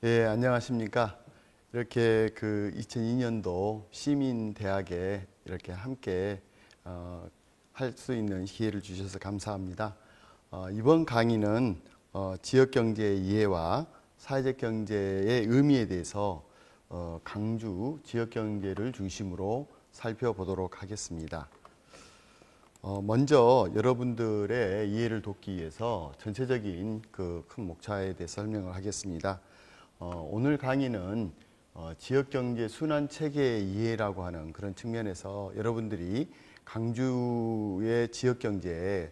예, 안녕하십니까. 이렇게 2002년도 시민대학에 이렇게 함께 할 수 있는 기회를 주셔서 감사합니다. 이번 강의는 지역경제의 이해와 사회적 경제의 의미에 대해서 강주 지역경제를 중심으로 살펴보도록 하겠습니다. 먼저 여러분들의 이해를 돕기 위해서 전체적인 그 큰 목차에 대해 설명을 하겠습니다. 오늘 강의는 지역경제 순환체계의 이해라고 하는 그런 측면에서 여러분들이 강주의 지역경제의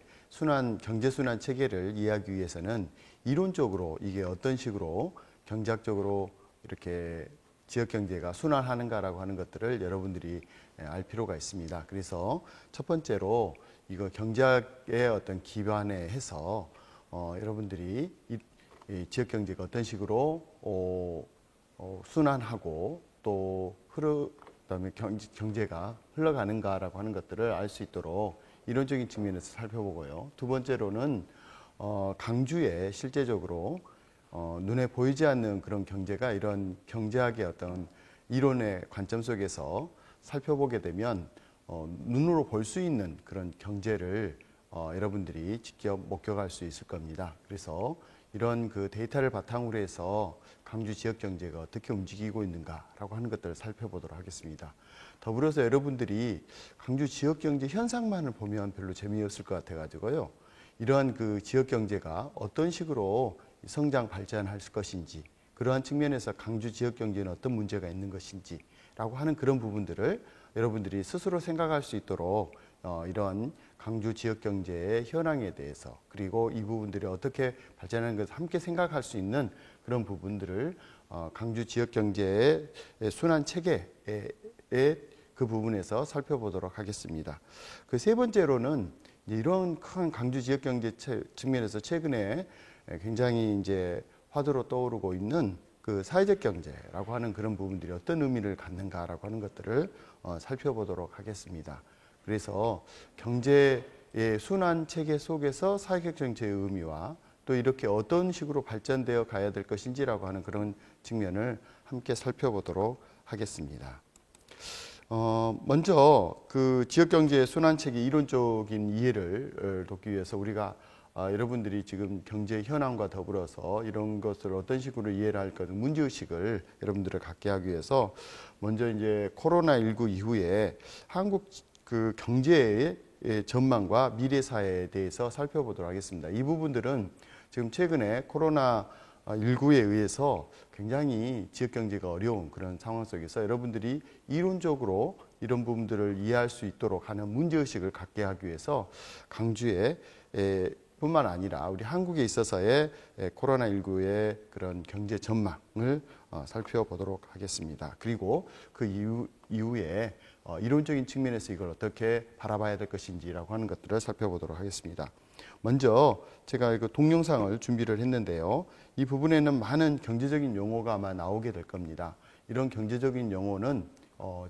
경제순환 체계를 이해하기 위해서는 이론적으로 이게 어떤 식으로 경제학적으로 이렇게 지역경제가 순환하는가라고 하는 것들을 여러분들이 알 필요가 있습니다. 그래서 첫 번째로 이거 경제학의 어떤 기반에 해서 여러분들이 이 지역경제가 어떤 식으로 순환하고 또 그다음에 경제가 흘러가는가라고 하는 것들을 알 수 있도록 이론적인 측면에서 살펴보고요. 두 번째로는 강주에 실제적으로 눈에 보이지 않는 그런 경제가 이런 경제학의 어떤 이론의 관점 속에서 살펴보게 되면 눈으로 볼 수 있는 그런 경제를 여러분들이 직접 목격할 수 있을 겁니다. 그래서 이런 그 데이터를 바탕으로 해서 강주 지역 경제가 어떻게 움직이고 있는가라고 하는 것들을 살펴보도록 하겠습니다. 더불어서 여러분들이 강주 지역 경제 현상만을 보면 별로 재미없을 것 같아 가지고요. 이러한 그 지역 경제가 어떤 식으로 성장 발전할 것인지, 그러한 측면에서 강주 지역 경제는 어떤 문제가 있는 것인지라고 하는 그런 부분들을 여러분들이 스스로 생각할 수 있도록 이런 강주 지역 경제의 현황에 대해서, 그리고 이 부분들이 어떻게 발전하는 것을 함께 생각할 수 있는 그런 부분들을 강주 지역 경제의 순환 체계의 그 부분에서 살펴보도록 하겠습니다. 그 세 번째로는 이런 큰 강주 지역 경제 측면에서 최근에 굉장히 이제 화두로 떠오르고 있는 그 사회적 경제라고 하는 그런 부분들이 어떤 의미를 갖는가라고 하는 것들을 살펴보도록 하겠습니다. 그래서 경제의 순환 체계 속에서 사회적 경제의 의미와 또 이렇게 어떤 식으로 발전되어 가야 될 것인지라고 하는 그런 측면을 함께 살펴보도록 하겠습니다. 먼저 그 지역경제의 순환체계 이론적인 이해를 돕기 위해서 우리가 여러분들이 지금 경제 현황과 더불어서 이런 것을 어떤 식으로 이해를 할 것을 문제의식을 여러분들을 갖게 하기 위해서 먼저 이제 코로나19 이후에 한국 그 경제의 전망과 미래 사회에 대해서 살펴보도록 하겠습니다. 이 부분들은 지금 최근에 코로나19에 의해서 굉장히 지역경제가 어려운 그런 상황 속에서 여러분들이 이론적으로 이런 부분들을 이해할 수 있도록 하는 문제의식을 갖게 하기 위해서 강주에 뿐만 아니라 우리 한국에 있어서의 코로나19의 그런 경제 전망을 살펴보도록 하겠습니다. 그리고 그 이후에 이론적인 측면에서 이걸 어떻게 바라봐야 될 것인지라고 하는 것들을 살펴보도록 하겠습니다. 먼저 제가 그 동영상을 준비를 했는데요. 이 부분에는 많은 경제적인 용어가 아마 나오게 될 겁니다. 이런 경제적인 용어는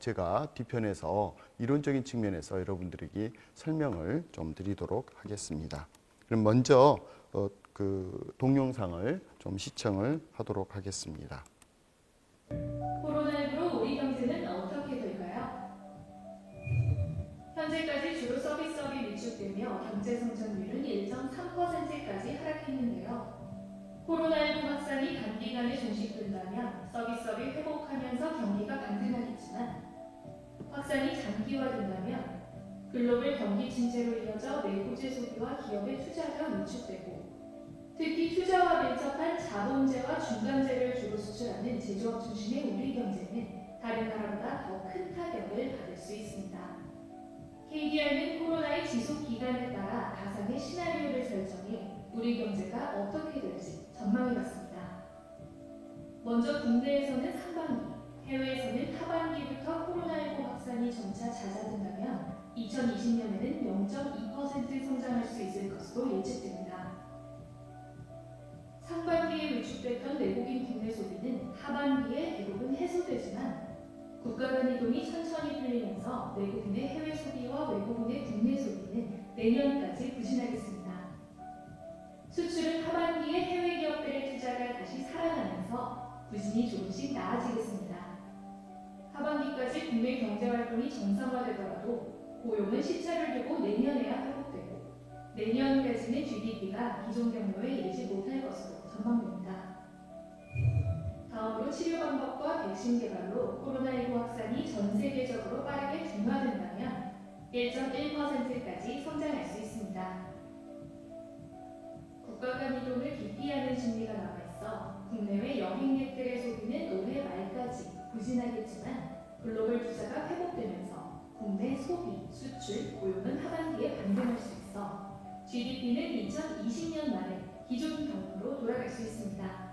제가 뒤편에서 이론적인 측면에서 여러분들에게 설명을 좀 드리도록 하겠습니다. 그럼 먼저 그 동영상을 좀 시청을 하도록 하겠습니다. 코로나19로 우리 경제는 어떻게 될까요? 현재까지 주로 서비스업이 위축되며 경제 성장률은 1.3%까지 하락했는데요. 코로나19 확산이 단기간에 종식된다면 서비스업이 회복하면서 경기가 반등하겠지만 확산이 장기화된다면 글로벌 경기 침체로 이어져 내부재 소비와 기업의 투자가 위축되고 특히 투자와 밀접한 자본재와 중간재를 주로 수출하는 제조업 중심의 우리 경제는 다른 나라보다 더 큰 타격을 받을 수 있습니다. KDI는 코로나의 지속 기간에 따라 가상의 시나리오를 설정해 우리 경제가 어떻게 될지 전망해봤습니다. 먼저 국내에서는 상반기, 해외에서는 하반기부터 코로나19 확산이 점차 잦아든다면 2020년에는 0.2% 성장할 수 있을 것으로 예측됩니다. 상반기에 위축됐던 외국인 국내 소비는 하반기에 대부분 해소되지만 국가 간 이동이 천천히 풀리면서 외국인의 해외 소비와 외국인의 국내 소비는 내년까지 부진하겠습니다. 수출은 하반기에 해외 기업들의 투자가 다시 살아나면서 부진이 조금씩 나아지겠습니다. 하반기까지 국내 경제활동이 정상화되더라도 고용은 시차를 두고 내년에야 회복되고 내년까지는 GDP가 기존 경로에 이르지 못할 것으로 전망됩니다. 다음으로 치료 방법과 백신 개발로 코로나19 확산이 전 세계적으로 빠르게 둔화된다면 1.1%까지 성장할 수 있습니다. 국가 간 이동을 기피하는 심리가 남아있어 국내외 여행객들의 소비는 올해 말까지 부진하겠지만 글로벌 투자가 회복되면서 국내 소비, 수출, 고용은 하반기에 반등할 수 있어 GDP는 2020년 말에 기존 경로로 돌아갈 수 있습니다.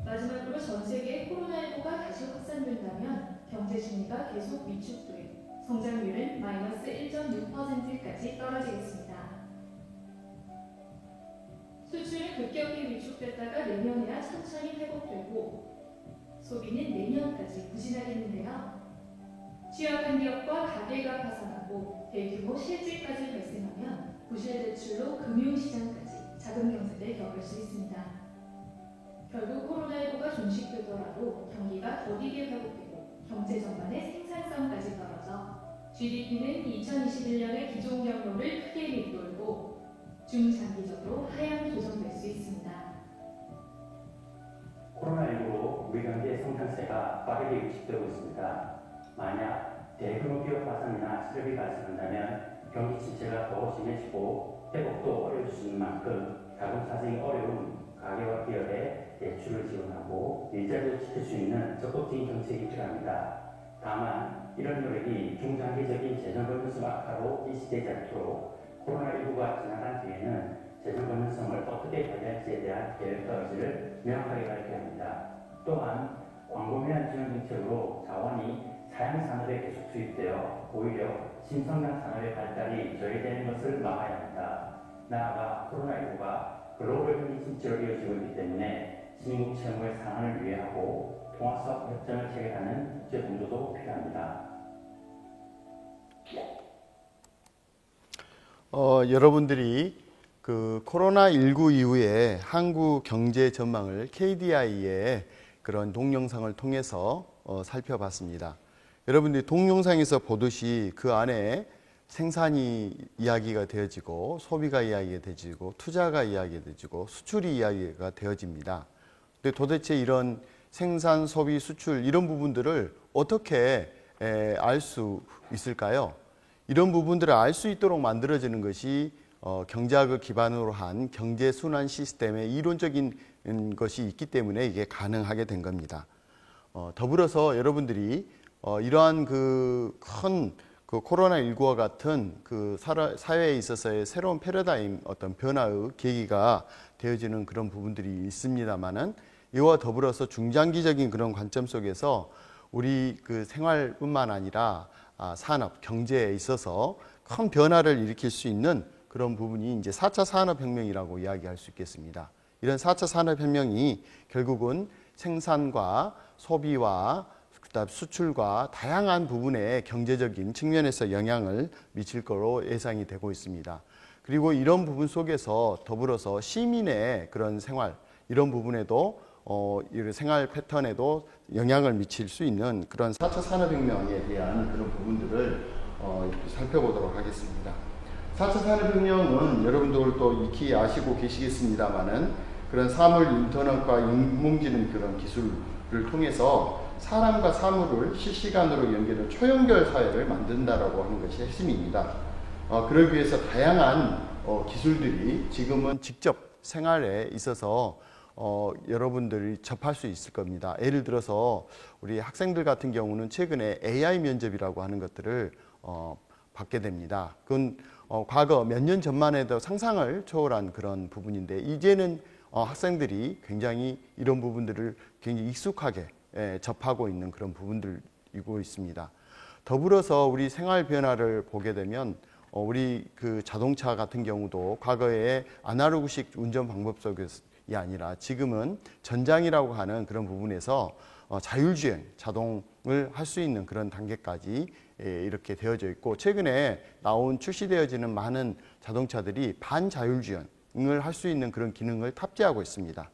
마지막으로 전 세계 코로나19가 다시 확산된다면 경제 심리가 계속 위축돼 성장률은 마이너스 1.6%까지 떨어지겠습니다. 수출은 급격히 위축됐다가 내년에야 천천히 회복되고 소비는 내년까지 부진하겠는데요. 취약한 기업과 가게가 파산하고 대규모 실직까지 발생하면 부실 대출로 금융시장까지 자금 경색을 겪을 수 있습니다. 결국 코로나19가 종식되더라도 경기가 더디게 회복되고 경제 전반의 생산성까지 떨어져 GDP는 2021년의 기존 경로를 크게 밑돌고 중장기적으로 하향 조정될 수 있습니다. 코로나19로 우리 경제의 성장세가 빠르게 위축되고 있습니다. 만약 대규모 기업 파산이나 실업이 발생한다면 경기 침체가 더 심해지고 회복도 어려울 수 있는 만큼 자금 사정이 어려운 가계와 기업에 대출을 지원하고 일자리도 지킬 수 있는 적극적인 정책이 필요합니다. 다만 이런 노력이 중장기적인 재정 건전성 악화로 일시되지 않도록 코로나19가 지나간 뒤에는 재정 건전성을 어떻게 관리할지에 대한 계획과 의지를 명확하게 밝혀야 합니다. 또한 광범위한 지원 정책으로 자원이 사양 산업에 계속 투입되어 오히려 신성장 산업의 발달이 저해되는 것을 막아야 합니다. 나아가 코로나19가 글로벌 경기 침체로 이어지고 있기 때문에 신국 채무의 상한을 위해하고 통화사업 협정을 체결하는 국제 공조도 필요합니다. 여러분들이 그 코로나19 이후에 한국 경제 전망을 KDI의 그런 동영상을 통해서 살펴봤습니다. 여러분들이 동영상에서 보듯이 그 안에 생산이 이야기가 되어지고 소비가 이야기가 되어지고 투자가 이야기가 되어지고 수출이 이야기가 되어집니다. 근데 도대체 이런 생산, 소비, 수출 이런 부분들을 어떻게 알 수 있을까요? 이런 부분들을 알 수 있도록 만들어지는 것이 경제학을 기반으로 한 경제 순환 시스템의 이론적인 것이 있기 때문에 이게 가능하게 된 겁니다. 더불어서 여러분들이 이러한 그 큰 코로나19와 같은 그 사회에 있어서의 새로운 패러다임 어떤 변화의 계기가 되어지는 그런 부분들이 있습니다만은 이와 더불어서 중장기적인 그런 관점 속에서 우리 그 생활뿐만 아니라 산업, 경제에 있어서 큰 변화를 일으킬 수 있는 그런 부분이 이제 4차 산업혁명이라고 이야기할 수 있겠습니다. 이런 4차 산업혁명이 결국은 생산과 소비와 그다음 수출과 다양한 부분에 경제적인 측면에서 영향을 미칠 거로 예상이 되고 있습니다. 그리고 이런 부분 속에서 더불어서 시민의 그런 생활, 이런 부분에도 생활 패턴에도 영향을 미칠 수 있는 그런 4차 산업혁명에 대한 그런 부분들을 살펴보도록 하겠습니다. 4차 산업혁명은 여러분들도 익히 아시고 계시겠습니다만은 그런 사물 인터넷과 인공지능 그런 기술을 통해서 사람과 사물을 실시간으로 연결하는 초연결 사회를 만든다라고 하는 것이 핵심입니다. 그러기 위해서 다양한 기술들이 지금은 직접 생활에 있어서 여러분들이 접할 수 있을 겁니다. 예를 들어서 우리 학생들 같은 경우는 최근에 AI 면접이라고 하는 것들을 받게 됩니다. 그건 과거 몇 년 전만 해도 상상을 초월한 그런 부분인데 이제는 학생들이 굉장히 이런 부분들을 굉장히 익숙하게 접하고 있는 그런 부분들이고 있습니다. 더불어서 우리 생활 변화를 보게 되면 우리 그 자동차 같은 경우도 과거에 아날로그식 운전 방법 속이 아니라 지금은 전장이라고 하는 그런 부분에서 자율주행, 자동을 할 수 있는 그런 단계까지 이렇게 되어져 있고 최근에 출시되어지는 많은 자동차들이 반자율주행을 할 수 있는 그런 기능을 탑재하고 있습니다.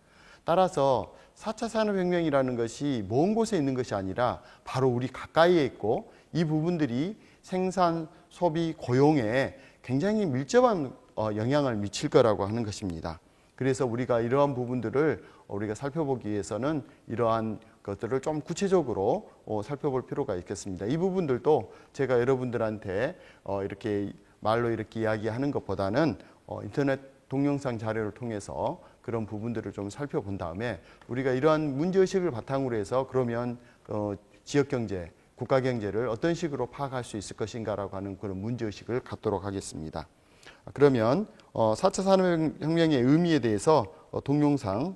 따라서 4차 산업혁명이라는 것이 먼 곳에 있는 것이 아니라 바로 우리 가까이에 있고 이 부분들이 생산, 소비, 고용에 굉장히 밀접한 영향을 미칠 거라고 하는 것입니다. 그래서 우리가 이러한 부분들을 우리가 살펴보기 위해서는 이러한 것들을 좀 구체적으로 살펴볼 필요가 있겠습니다. 이 부분들도 제가 여러분들한테 이렇게 말로 이렇게 이야기하는 것보다는 인터넷 동영상 자료를 통해서 그런 부분들을 좀 살펴본 다음에 우리가 이러한 문제의식을 바탕으로 해서 그러면 지역경제, 국가경제를 어떤 식으로 파악할 수 있을 것인가라고 하는 그런 문제의식을 갖도록 하겠습니다. 그러면 4차 산업혁명의 의미에 대해서 동영상을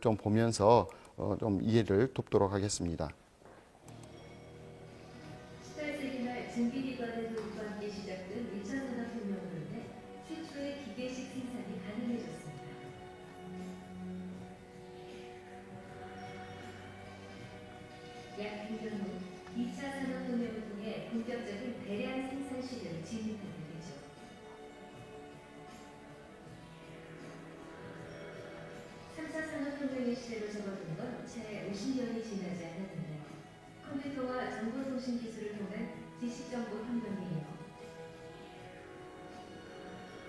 좀 보면서 좀 이해를 돕도록 하겠습니다. 18세기 말 증기기관의 도입과 함께 시작된 1차 산업혁명으로 인해 최초의 기계식 생산이 가능해졌습니다. 약 100년 후 2차 산업혁명을 통해 본격적인 대량 생산 시대를 진입하게 되죠. 산업혁명의 시대로 접어든 건 채 50년이 지나지 않았는데 컴퓨터와 정보통신 기술을 통한 지식정보 혁명이에요.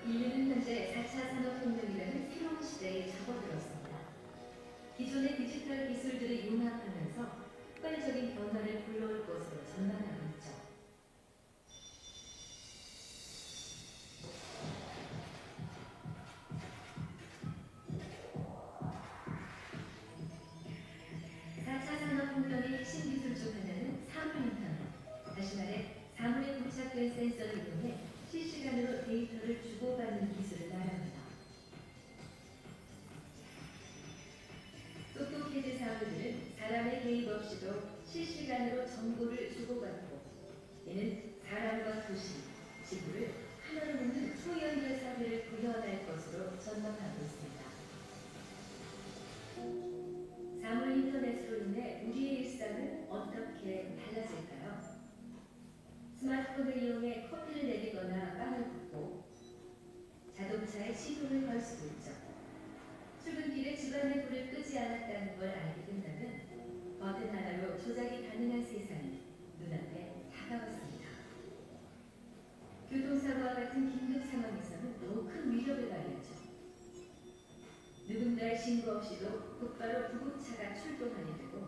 인류는 현재 4차 산업혁명이라는 새로운 시대에 접어들었습니다. 기존의 디지털 기술들을 융합하면서 획발적인 변화를 불러올 것으로 전망하고 있죠. 산업혁명의 핵심 기술 중 하나는 사물인터넷, 다시 말해 사물에 부착된 센서를 이용해 실시간으로 데이터를 주고받는 기술을 말합니다. 똑똑해진 사물들은 사람의 개입 없이도 실시간으로 정보를 주고받고 이는 사람과 도시, 지구를 하나로 묶는 초연결 사회를 구현할 것으로 전망하고 있습니다. 사물 인터넷으로 인해 우리의 일상은 어떻게 달라질까요? 스마트폰을 이용해 커피를 내리거나 빵을 굽고 자동차에 시동을 걸 수도 있죠. 출근길에 집안의 불을 끄지 않았다는 걸 알게 된다면 버튼 하나로 조작이 가능한 세상이 눈앞에 다가왔습니다. 교통사고와 같은 긴급 상황에서는 더욱 큰 위력을 발휘하죠. 누군가의 신고 없이도 곧바로 구급차가 출동하게 되고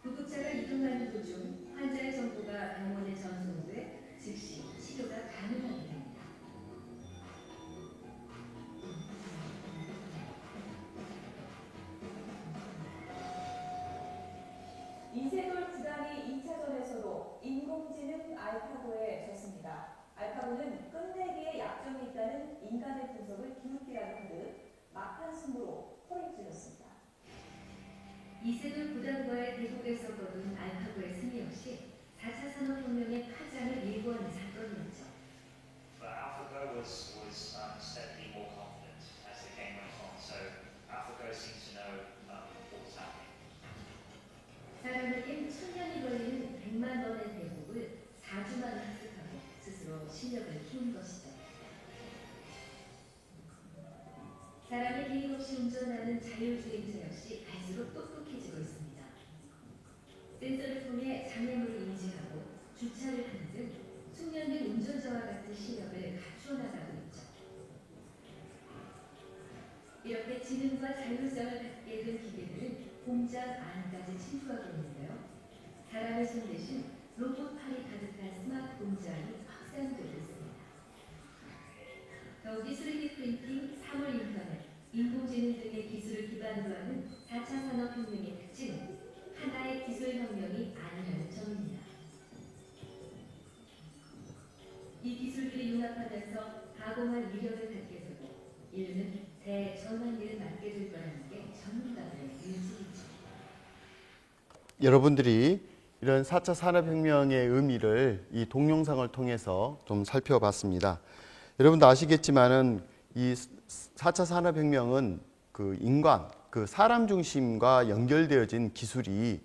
구급차가 이동하는 도중 환자의 정보가 병원에 전송돼 즉시 치료가 가능하게 됩니다. 이세돌 구단이 2차전에서도 인공지능 알파고에 졌습니다. 알파고는 끝내기에 약점이 있다는 인간의 분석을 뒤늦게라도 하듯 막판 승부로 허를 찔렀습니다. 이세돌 구단과의 대국에서 거둔 알파고의 승리 역시 4차 산업혁명의 파장을 예고하는 사건이었죠. But AlphaGo was steadily more confident as the game went on. So AlphaGo seemed to know what was happening. 사람에겐 천년이 걸리는 100만 원의 대국을 4주 만에 획득하고 스스로 실력을 키운 것이죠. 사람의 개입 없이 운전하는 자율주행차 역시 갈수록 똑똑해지고 있습니다. 센서를 통해 장애물을 인지하고 주차를 하는 등 숙련된 운전자와 같은 실력을 갖추어 나가고 있죠. 이렇게 지능과 자율성을 갖게 된 기계들은 공장 안까지 침투하고 있는데요. 사람의 손 대신 로봇 팔이 가득한 스마트 공장이 확산되고 있습니다. 더욱이 3D 프린팅, 사물 인터넷, 인공지능 등의 기술을 기반으로 하는 4차 산업혁명의 특징은 하나의 기술혁명이 아니라는 점입니다. 이 기술들이 융합하면서 가공할 위력을 갖게 되고 인류는 대전환기를 맞게 될 거라는 게 전문가들의 예측이죠. 여러분들이 이런 4차 산업혁명의 의미를 이 동영상을 통해서 좀 살펴봤습니다. 여러분도 아시겠지만은 이 4차 산업혁명은 그 인간, 그 사람 중심과 연결되어진 기술이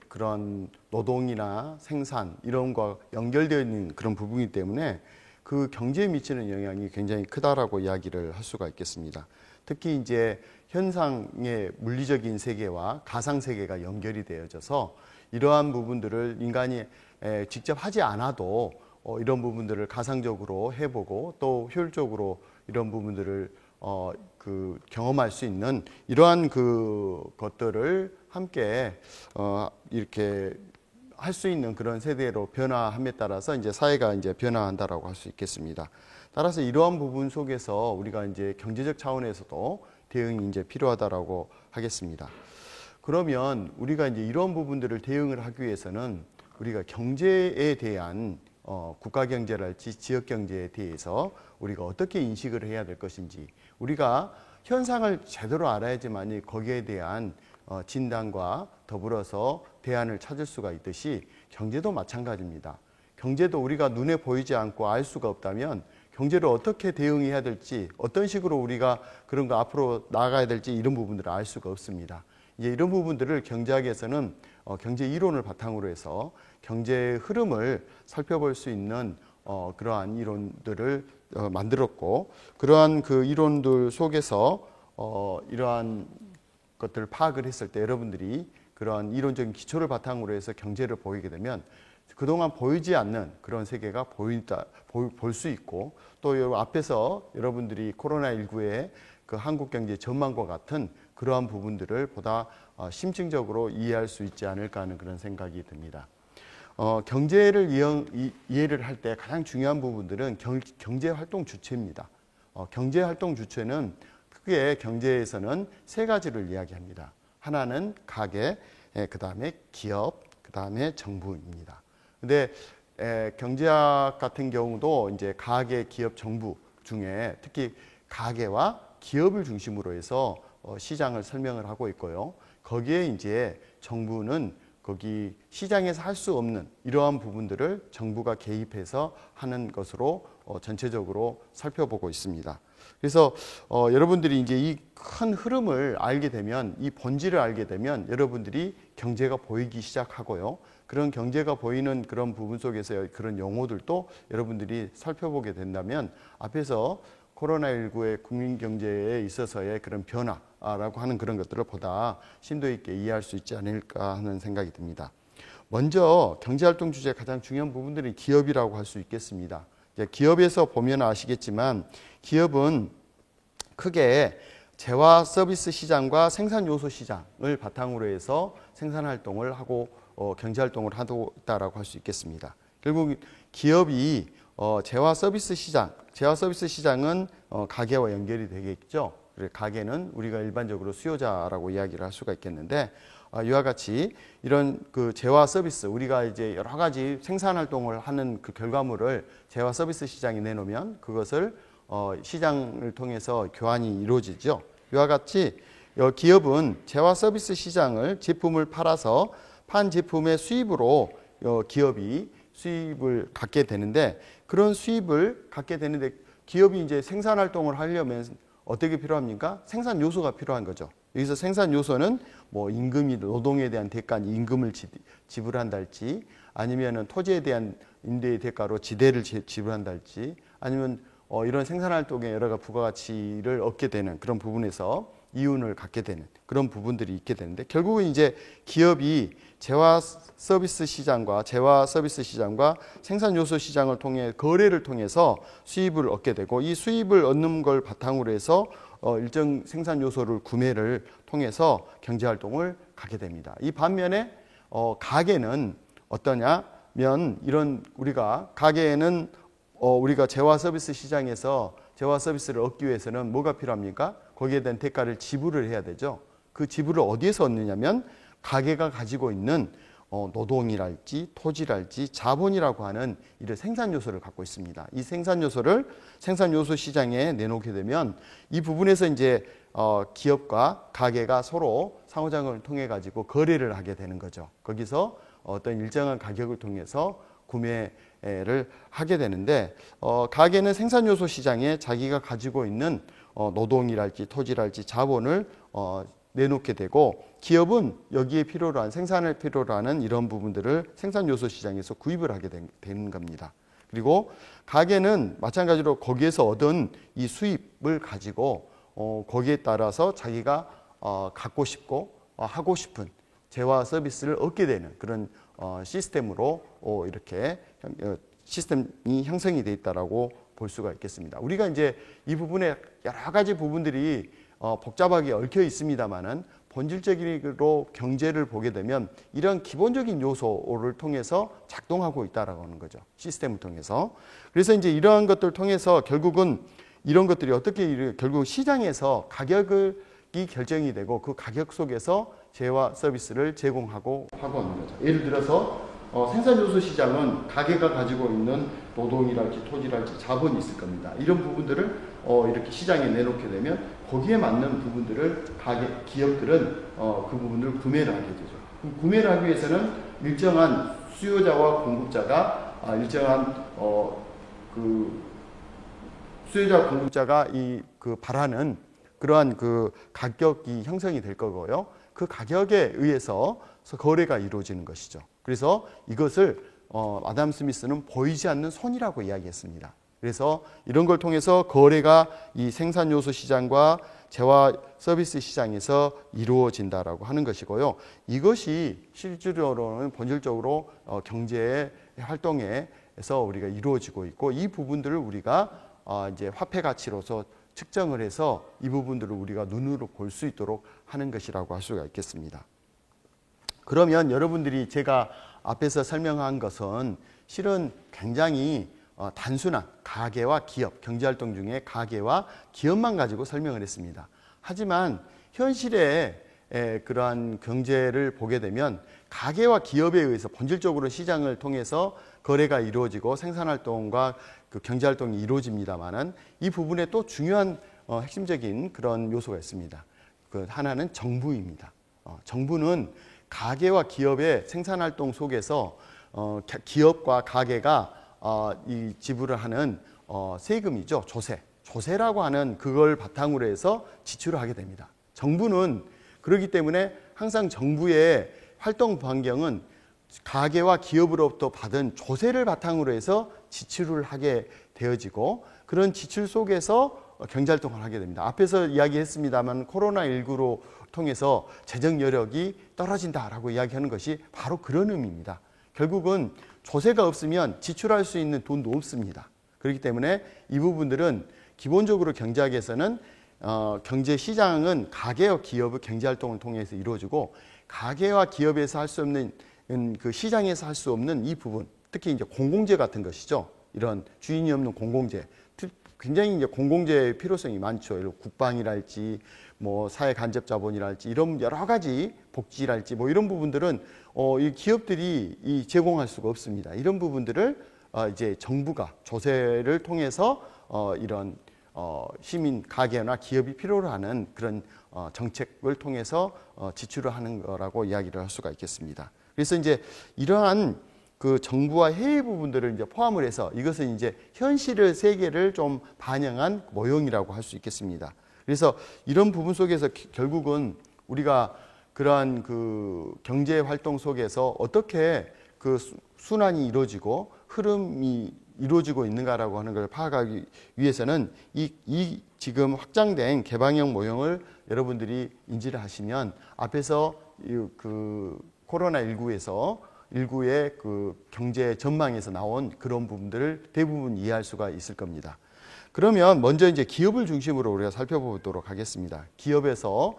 그런 노동이나 생산 이런 거 연결되어 있는 그런 부분이기 때문에 그 경제에 미치는 영향이 굉장히 크다라고 이야기를 할 수가 있겠습니다. 특히 이제 현상의 물리적인 세계와 가상 세계가 연결이 되어져서 이러한 부분들을 인간이 직접 하지 않아도 이런 부분들을 가상적으로 해보고 또 효율적으로 이런 부분들을 경험할 수 있는 이러한 것들을 함께 이렇게 할 수 있는 그런 세대로 변화함에 따라서 이제 사회가 이제 변화한다라고 할 수 있겠습니다. 따라서 이러한 부분 속에서 우리가 이제 경제적 차원에서도 대응이 이제 필요하다라고 하겠습니다. 그러면 우리가 이제 이런 부분들을 대응을 하기 위해서는 우리가 경제에 대한 국가 경제랄지 지역 경제에 대해서 우리가 어떻게 인식을 해야 될 것인지, 우리가 현상을 제대로 알아야지만 거기에 대한 진단과 더불어서 대안을 찾을 수가 있듯이 경제도 마찬가지입니다. 경제도 우리가 눈에 보이지 않고 알 수가 없다면 경제를 어떻게 대응해야 될지, 어떤 식으로 우리가 그런 거 앞으로 나아가야 될지 이런 부분들을 알 수가 없습니다. 이제 이런 부분들을 경제학에서는 경제 이론을 바탕으로 해서 경제의 흐름을 살펴볼 수 있는 그러한 이론들을 만들었고, 그러한 그 이론들 속에서 이러한 것들을 파악을 했을 때 여러분들이 그러한 이론적인 기초를 바탕으로 해서 경제를 보이게 되면 그동안 보이지 않는 그런 세계가 볼 수 있고, 또 앞에서 여러분들이 코로나19의 그 한국 경제 전망과 같은 그러한 부분들을 보다 심층적으로 이해할 수 있지 않을까 하는 그런 생각이 듭니다. 경제를 이해를 할 때 가장 중요한 부분들은 경제활동 주체입니다. 경제활동 주체는 크게 경제에서는 세 가지를 이야기합니다. 하나는 가계, 그 다음에 기업, 그 다음에 정부입니다. 근데 경제학 같은 경우도 이제 가계, 기업, 정부 중에 특히 가계와 기업을 중심으로 해서 시장을 설명을 하고 있고요. 거기에 이제 정부는 거기 시장에서 할 수 없는 이러한 부분들을 정부가 개입해서 하는 것으로 전체적으로 살펴보고 있습니다. 그래서 여러분들이 이제 이 큰 흐름을 알게 되면, 이 본질을 알게 되면 여러분들이 경제가 보이기 시작하고요. 그런 경제가 보이는 그런 부분 속에서 그런 용어들도 여러분들이 살펴보게 된다면 앞에서 코로나19의 국민 경제에 있어서의 그런 변화라고 하는 그런 것들을 보다 심도 있게 이해할 수 있지 않을까 하는 생각이 듭니다. 먼저 경제활동 주제의 가장 중요한 부분들이 기업이라고 할 수 있겠습니다. 기업에서 보면 아시겠지만 기업은 크게 재화 서비스 시장과 생산 요소 시장을 바탕으로 해서 생산 활동을 하고 경제 활동을 하고 있다라고 할 수 있겠습니다. 결국 기업이 재화 서비스 시장은 가계와 연결이 되겠죠. 가계는 우리가 일반적으로 수요자라고 이야기를 할 수가 있겠는데, 이와 같이 이런 그 재화 서비스, 우리가 이제 여러 가지 생산 활동을 하는 그 결과물을 재화 서비스 시장에 내놓으면 그것을 시장을 통해서 교환이 이루어지죠. 이와 같이 기업은 재화 서비스 시장을 제품을 팔아서 판 제품의 수입으로 기업이 수입을 갖게 되는데, 그런 수입을 갖게 되는데 기업이 이제 생산 활동을 하려면 어떻게 필요합니까? 생산 요소가 필요한 거죠. 여기서 생산 요소는 뭐 임금이, 노동에 대한 대가 임금을 지불한달지, 아니면은 토지에 대한 임대의 대가로 지대를 지불한달지, 아니면 이런 생산 활동에 여러 가지 부가가치를 얻게 되는 그런 부분에서 이윤을 갖게 되는 그런 부분들이 있게 되는데, 결국은 이제 기업이 재화 서비스 시장과 생산 요소 시장을 통해 거래를 통해서 수입을 얻게 되고, 이 수입을 얻는 걸 바탕으로 해서 일정 생산 요소를 구매를 통해서 경제 활동을 가게 됩니다. 이 반면에 가계는 어떠냐면, 이런 우리가 가계에는 우리가 재화 서비스 시장에서 재화 서비스를 얻기 위해서는 뭐가 필요합니까? 거기에 대한 대가를 지불을 해야 되죠. 그 지불을 어디에서 얻느냐면 가계가 가지고 있는 노동이랄지 토지랄지 자본이라고 하는 이런 생산 요소를 갖고 있습니다. 이 생산 요소를 생산 요소 시장에 내놓게 되면 이 부분에서 이제 기업과 가계가 서로 상호작용을 통해 가지고 거래를 하게 되는 거죠. 거기서 어떤 일정한 가격을 통해서 구매를 하게 되는데, 가계는 생산 요소 시장에 자기가 가지고 있는 노동이랄지 토지랄지 자본을 내놓게 되고, 기업은 여기에 필요로 한 생산을 필요로 하는 이런 부분들을 생산 요소 시장에서 구입을 하게 되는 겁니다. 그리고 가게는 마찬가지로 거기에서 얻은 이 수입을 가지고 거기에 따라서 자기가 갖고 싶고 하고 싶은 재화 서비스를 얻게 되는 그런 시스템으로 이렇게 시스템이 형성이 돼 있다라고 볼 수가 있겠습니다. 우리가 이제 이 부분에 여러 가지 부분들이 복잡하게 얽혀 있습니다만은 본질적으로 경제를 보게 되면 이런 기본적인 요소를 통해서 작동하고 있다라고 하는 거죠. 시스템을 통해서. 그래서 이제 이러한 것들을 통해서 결국은 이런 것들이 어떻게 결국 시장에서 가격이 결정이 되고 그 가격 속에서 재화 서비스를 제공하고 하고 있는 거죠. 예를 들어서 생산요소 시장은 가게가 가지고 있는 노동이랄지 토지랄지 자본이 있을 겁니다. 이런 부분들을 이렇게 시장에 내놓게 되면 거기에 맞는 부분들을 기업들은 그 부분을 구매를 하게 되죠. 구매를 하기 위해서는 일정한 수요자와 공급자가 일정한 그 수요자 공급자가 그 바라는 그러한 그 가격이 형성이 될 거고요. 그 가격에 의해서 거래가 이루어지는 것이죠. 그래서 이것을 아담 스미스는 보이지 않는 손이라고 이야기했습니다. 그래서 이런 걸 통해서 거래가 이 생산 요소 시장과 재화 서비스 시장에서 이루어진다라고 하는 것이고요. 이것이 실질적으로는 본질적으로 경제의 활동에서 우리가 이루어지고 있고 이 부분들을 우리가 이제 화폐 가치로서 측정을 해서 이 부분들을 우리가 눈으로 볼 수 있도록 하는 것이라고 할 수가 있겠습니다. 그러면 여러분들이 제가 앞에서 설명한 것은 실은 굉장히 단순한 가계와 기업, 경제활동 중에 가계와 기업만 가지고 설명을 했습니다. 하지만 현실의 그러한 경제를 보게 되면 가계와 기업에 의해서 본질적으로 시장을 통해서 거래가 이루어지고 생산활동과 그 경제활동이 이루어집니다만은 이 부분에 또 중요한 핵심적인 그런 요소가 있습니다. 그 하나는 정부입니다. 정부는 가계와 기업의 생산활동 속에서 기업과 가계가 이 지불을 하는 세금이죠. 조세라고 하는 그걸 바탕으로 해서 지출을 하게 됩니다. 정부는 그렇기 때문에 항상 정부의 활동 반경은 가계와 기업으로부터 받은 조세를 바탕으로 해서 지출을 하게 되어지고 그런 지출 속에서 경제활동을 하게 됩니다. 앞에서 이야기했습니다만 코로나19로 통해서 재정 여력이 떨어진다라고 이야기하는 것이 바로 그런 의미입니다. 결국은 조세가 없으면 지출할 수 있는 돈도 없습니다. 그렇기 때문에 이 부분들은 기본적으로 경제학에서는 경제 시장은 가계와 기업의 경제활동을 통해서 이루어지고 가계와 기업에서 할 수 없는 그 시장에서 할 수 없는 이 부분, 특히 이제 공공재 같은 것이죠. 이런 주인이 없는 공공재, 굉장히 이제 공공재의 필요성이 많죠. 국방이랄지, 뭐 사회 간접 자본이랄지 이런 여러 가지 복지랄지 뭐 이런 부분들은 이 기업들이 제공할 수가 없습니다. 이런 부분들을 이제 정부가 조세를 통해서 이런 시민 가계나 기업이 필요로 하는 그런 정책을 통해서 지출을 하는 거라고 이야기를 할 수가 있겠습니다. 그래서 이제 이러한 그 정부와 해외 부분들을 이제 포함을 해서 이것은 이제 현실의 세계를 좀 반영한 모형이라고 할 수 있겠습니다. 그래서 이런 부분 속에서 결국은 우리가 그러한 그 경제 활동 속에서 어떻게 그 순환이 이루어지고 흐름이 이루어지고 있는가라고 하는 걸 파악하기 위해서는 이 지금 확장된 개방형 모형을 여러분들이 인지를 하시면 앞에서 그 코로나19에서 일구의 그 경제 전망에서 나온 그런 부분들을 대부분 이해할 수가 있을 겁니다. 그러면 먼저 이제 기업을 중심으로 우리가 살펴보도록 하겠습니다. 기업에서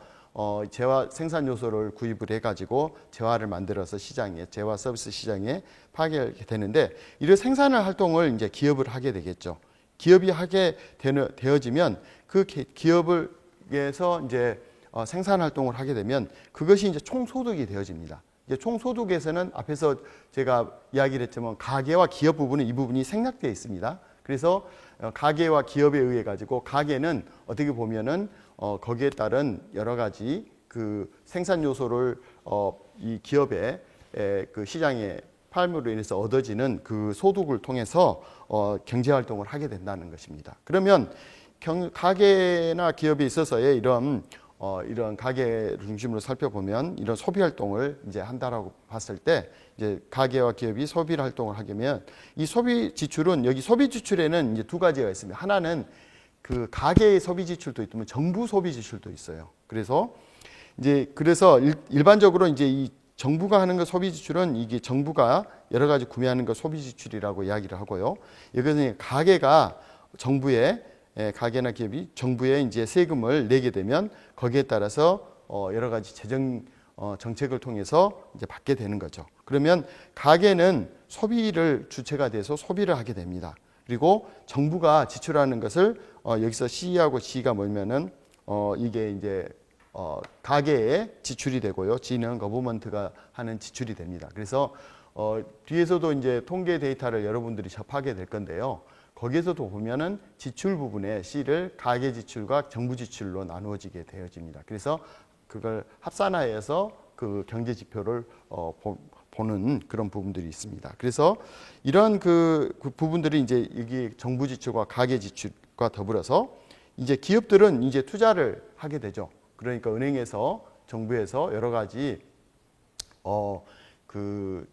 재화 생산 요소를 구입을 해가지고 재화를 만들어서 시장에 재화 서비스 시장에 파괴하게 되는데 이런 생산을 활동을 이제 기업을 하게 되겠죠. 기업이 하게 되어지면 그 기업에서 이제 생산 활동을 하게 되면 그것이 이제 총소득이 되어집니다. 이제 총소득에서는 앞에서 제가 이야기를 했지만 가계와 기업 부분은 이 부분이 생략되어 있습니다. 그래서 가계와 기업에 의해 가지고 가계는 어떻게 보면은 거기에 따른 여러 가지 그 생산 요소를 이 기업의 그 시장에 팔므로 인해서 얻어지는 그 소득을 통해서 경제 활동을 하게 된다는 것입니다. 그러면 가계나 기업에 있어서의 이런 이런 가게를 중심으로 살펴보면 이런 소비 활동을 이제 한다라고 봤을 때 이제 가게와 기업이 소비 활동을 하게 되면 이 소비 지출은 여기 소비 지출에는 이제 두 가지가 있습니다. 하나는 그 가계의 소비 지출도 있지만 정부 소비 지출도 있어요. 그래서 일반적으로 이제 이 정부가 하는 거 소비 지출은 이게 정부가 여러 가지 구매하는 거 소비 지출이라고 이야기를 하고요. 이것은 가게가 가게나 기업이 정부에 이제 세금을 내게 되면 거기에 따라서 여러 가지 재정 정책을 통해서 이제 받게 되는 거죠. 그러면 가게는 소비를 주체가 돼서 소비를 하게 됩니다. 그리고 정부가 지출하는 것을 여기서 C하고 G가 뭐냐면은 이게 이제 가계의 지출이 되고요. G는 거버먼트가 하는 지출이 됩니다. 그래서 뒤에서도 이제 통계 데이터를 여러분들이 접하게 될 건데요. 거기에서도 보면은 지출 부분에 C를 가계 지출과 정부 지출로 나누어지게 되어집니다. 그래서 그걸 합산하여서 그 경제 지표를 보는 그런 부분들이 있습니다. 그래서 이런 그 부분들이 이제 여기 정부 지출과 가계 지출과 더불어서 이제 기업들은 이제 투자를 하게 되죠. 그러니까 은행에서 정부에서 여러 가지 그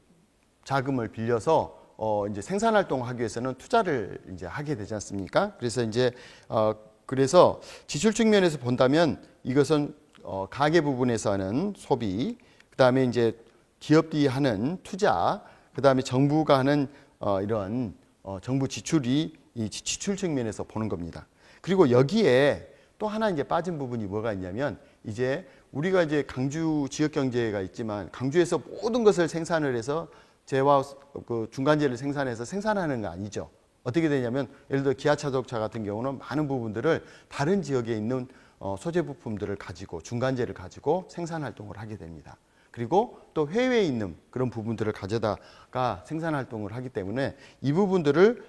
자금을 빌려서 이제 생산 활동을 하기 위해서는 투자를 이제 하게 되지 않습니까? 그래서 이제 그래서 지출 측면에서 본다면 이것은 가계 부분에서는 소비, 그다음에 이제 기업들이 하는 투자, 그다음에 정부가 하는 이런 정부 지출이 이 지출 측면에서 보는 겁니다. 그리고 여기에 또 하나 이제 빠진 부분이 뭐가 있냐면 이제 우리가 이제 강주 지역 경제가 있지만 강주에서 모든 것을 생산을 해서 재화 그 중간재를 생산해서 생산하는 거 아니죠. 어떻게 되냐면 예를 들어 기아차 자동차 같은 경우는 많은 부분들을 다른 지역에 있는 소재 부품들을 가지고 중간재를 가지고 생산 활동을 하게 됩니다. 그리고 또 해외에 있는 그런 부분들을 가져다가 생산 활동을 하기 때문에 이 부분들을